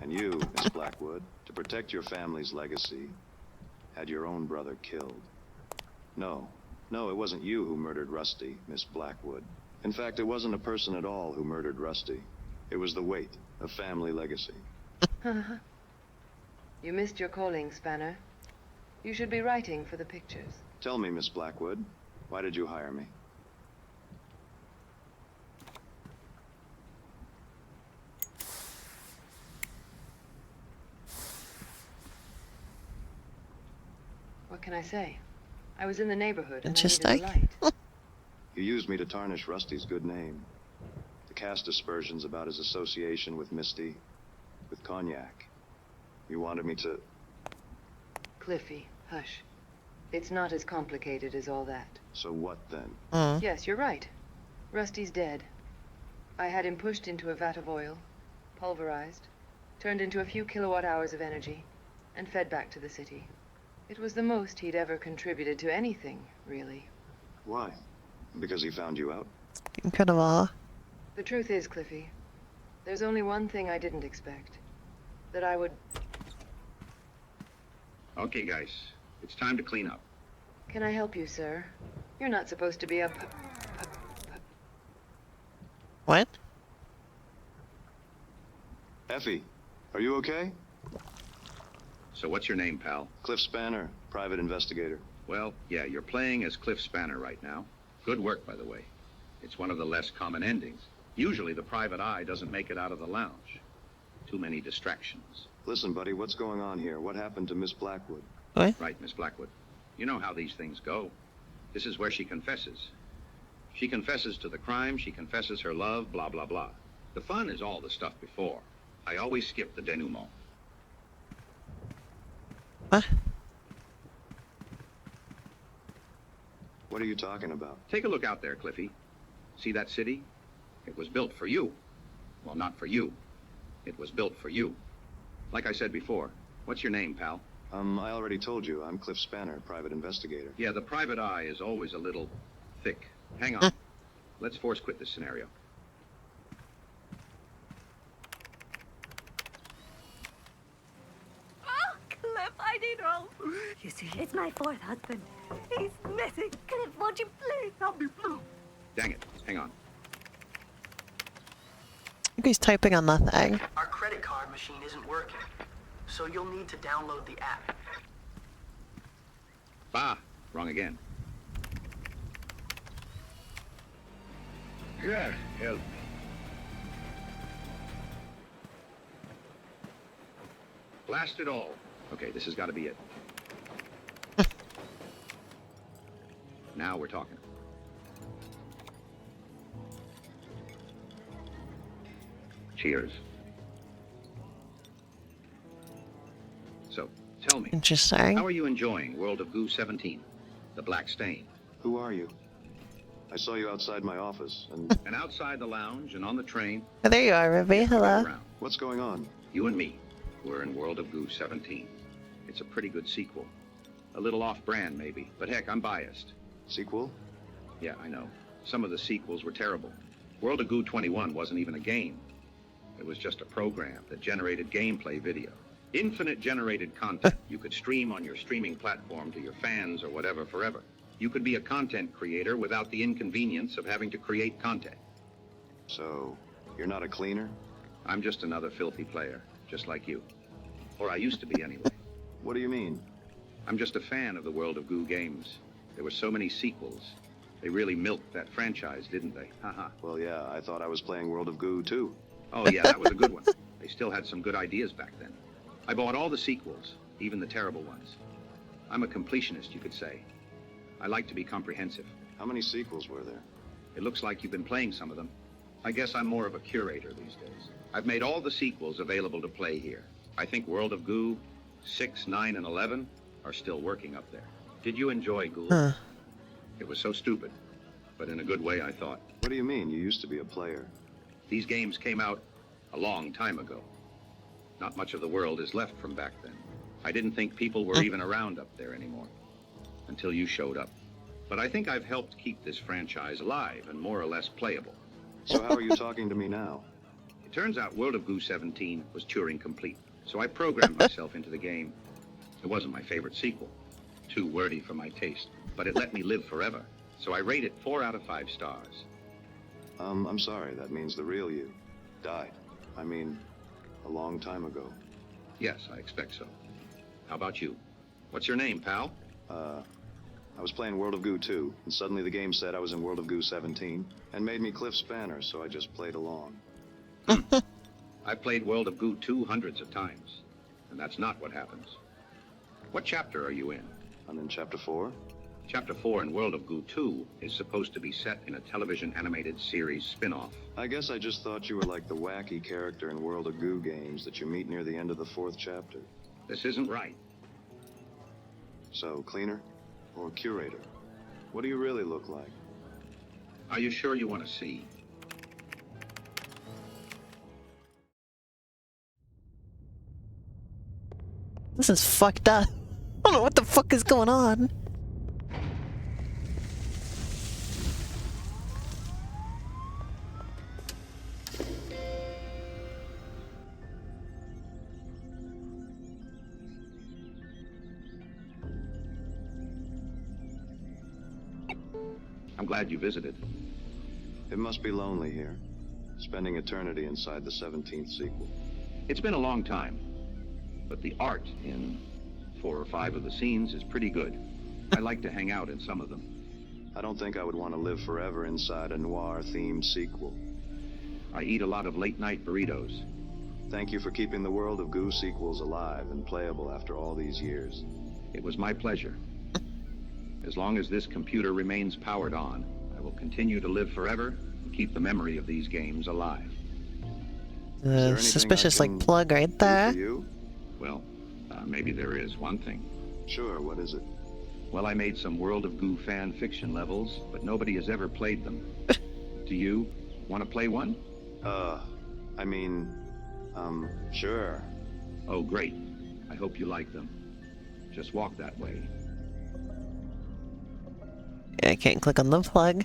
And you, Miss Blackwood, to protect your family's legacy, had your own brother killed. No, it wasn't you who murdered Rusty, Miss Blackwood. In fact, it wasn't a person at all who murdered Rusty. It was the weight of family legacy. You missed your calling, Spanner. You should be writing for the pictures. Tell me, Miss Blackwood, why did you hire me? What can I say? I was in the neighborhood and Interesting. I needed a light. You used me to tarnish Rusty's good name. To cast aspersions about his association with Misty, with Cognac. You wanted me to... Cliffy, hush. It's not as complicated as all that. So what then? Yes, you're right. Rusty's dead. I had him pushed into a vat of oil, pulverized, turned into a few kilowatt hours of energy, and fed back to the city. It was the most he'd ever contributed to anything, really. Why? Because he found you out? Incredible. The truth is, Cliffy, there's only one thing I didn't expect. That I would Okay, guys. It's time to clean up. Can I help you, sir? You're not supposed to be up. What? Effie, are you okay? So what's your name, pal? Cliff Spanner, private investigator. Well, yeah, you're playing as Cliff Spanner right now. Good work, by the way. It's one of the less common endings. Usually the private eye doesn't make it out of the lounge. Too many distractions. Listen, buddy, what's going on here? What happened to Miss Blackwood? What? Right, Miss Blackwood. You know how these things go. This is where she confesses. She confesses to the crime, she confesses her love, blah, blah, blah. The fun is all the stuff before. I always skip the denouement. What? What are you talking about? Take a look out there, Cliffy. See that city? It was built for you. Well, not for you. It was built for you. Like I said before, what's your name, pal? I already told you. I'm Cliff Spanner, private investigator. Yeah, the private eye is always a little thick. Hang on. Let's force quit this scenario. Oh, Cliff, I need help. You see, it's my fourth husband. He's missing. Cliff, won't you please help me, please? Dang it. Hang on. I think he's typing on the thing. Our credit card machine isn't working, so you'll need to download the app. Bah, wrong again. God, help me. Blast it all. Okay, this has got to be it. Now we're talking. Cheers. So, tell me. Interesting. How are you enjoying World of Goo 17? The Black Stain. Who are you? I saw you outside my office, and... And outside the lounge and on the train. Oh, there you are, Ruby. Hello. What's going on? You and me. We're in World of Goo 17. It's a pretty good sequel. A little off-brand, maybe. But heck, I'm biased. Sequel? Yeah, I know. Some of the sequels were terrible. World of Goo 21 wasn't even a game. It was just a program that generated gameplay video. Infinite generated content you could stream on your streaming platform to your fans or whatever forever. You could be a content creator without the inconvenience of having to create content. So, you're not a cleaner? I'm just another filthy player, just like you. Or I used to be anyway. What do you mean? I'm just a fan of the World of Goo games. There were so many sequels. They really milked that franchise, didn't they? Haha. Well, yeah, I thought I was playing World of Goo, too. Oh, yeah, that was a good one. They still had some good ideas back then. I bought all the sequels, even the terrible ones. I'm a completionist, you could say. I like to be comprehensive. How many sequels were there? It looks like you've been playing some of them. I guess I'm more of a curator these days. I've made all the sequels available to play here. I think World of Goo 6, 9, and 11 are still working up there. Did you enjoy Ghoul? It was so stupid, but in a good way, I thought. What do you mean? You used to be a player. These games came out a long time ago. Not much of the world is left from back then. I didn't think people were even around up there anymore. Until you showed up. But I think I've helped keep this franchise alive and more or less playable. So how are you talking to me now? It turns out World of Goo 17 was Turing complete. So I programmed myself into the game. It wasn't my favorite sequel. Too wordy for my taste. But it let me live forever. So I rate it 4 out of 5 stars. I'm sorry. That means the real you died. I mean, a long time ago. Yes, I expect so. How about you? What's your name, pal? I was playing World of Goo 2, and suddenly the game said I was in World of Goo 17, and made me Cliff Spanner, so I just played along. I've played World of Goo 2 hundreds of times, and that's not what happens. What chapter are you in? I'm in Chapter 4. Chapter 4 in World of Goo 2 is supposed to be set in a television animated series spin-off. I guess I just thought you were like the wacky character in World of Goo games that you meet near the end of the 4th chapter. This isn't right. So, cleaner or curator? What do you really look like? Are you sure you want to see? This is fucked up. I don't know what the fuck is going on. I'm glad you visited. It must be lonely here, spending eternity inside the 17th sequel. It's been a long time, but the art in 4 or 5 of the scenes is pretty good. I like to hang out in some of them. I don't think I would want to live forever inside a noir-themed sequel. I eat a lot of late-night burritos. Thank you for keeping the World of Goo sequels alive and playable after all these years. It was my pleasure. As long as this computer remains powered on, I will continue to live forever and keep the memory of these games alive. Suspicious like plug right there. Well, maybe there is one thing. Sure, what is it? Well, I made some World of Goo fan fiction levels, but nobody has ever played them. Do you want to play one? Sure. Oh, great. I hope you like them. Just walk that way. Yeah, I can't click on the plug.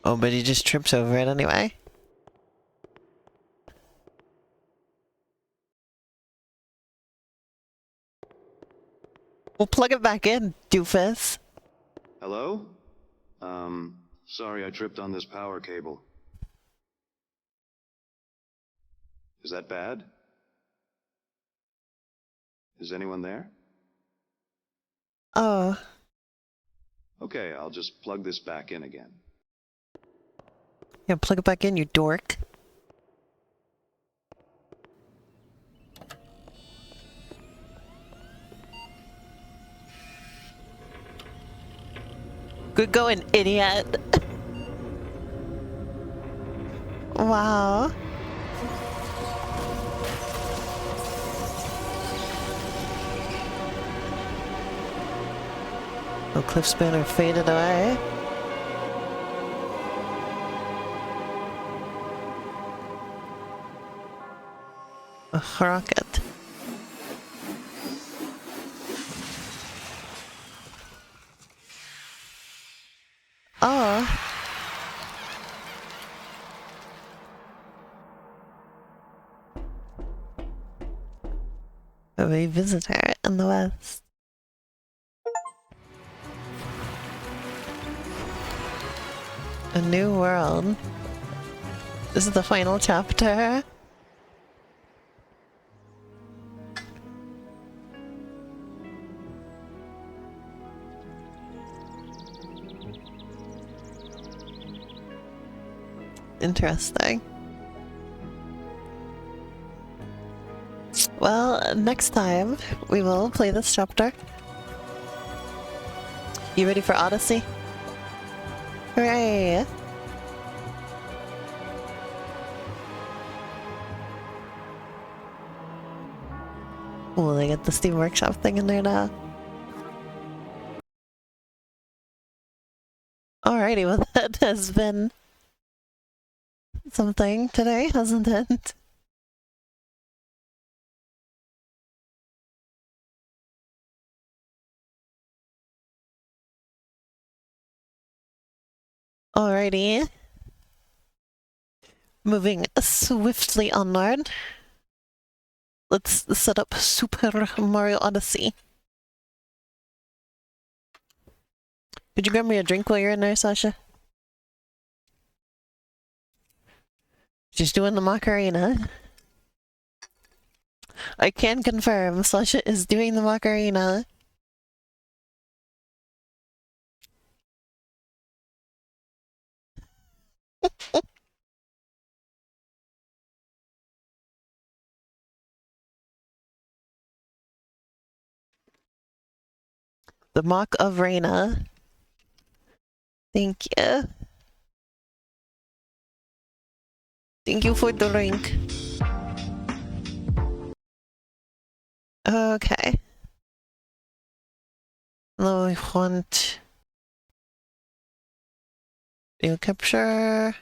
Oh, but he just trips over it anyway. We'll plug it back in, doofus. Hello? Sorry I tripped on this power cable. Is that bad? Is anyone there? Oh. Okay, I'll just plug this back in again. Yeah, plug it back in, you dork. Good going, idiot. Wow. Oh, cliff spanner faded away. A rocket. Oh. A visitor in the west. A new world. This is the final chapter. Interesting. Well, next time we will play this chapter. You ready for Odyssey? Hooray! Oh, they got the Steam Workshop thing in there now. Alrighty, well that has been something today, hasn't it? Alrighty. Moving swiftly onward. Let's set up Super Mario Odyssey. Could you grab me a drink while you're in there, Sasha? She's doing the Macarena. I can confirm, Sasha is doing the Macarena. The Mock of Reina. Thank you. Thank you for the drink. Okay. Now we want video capture.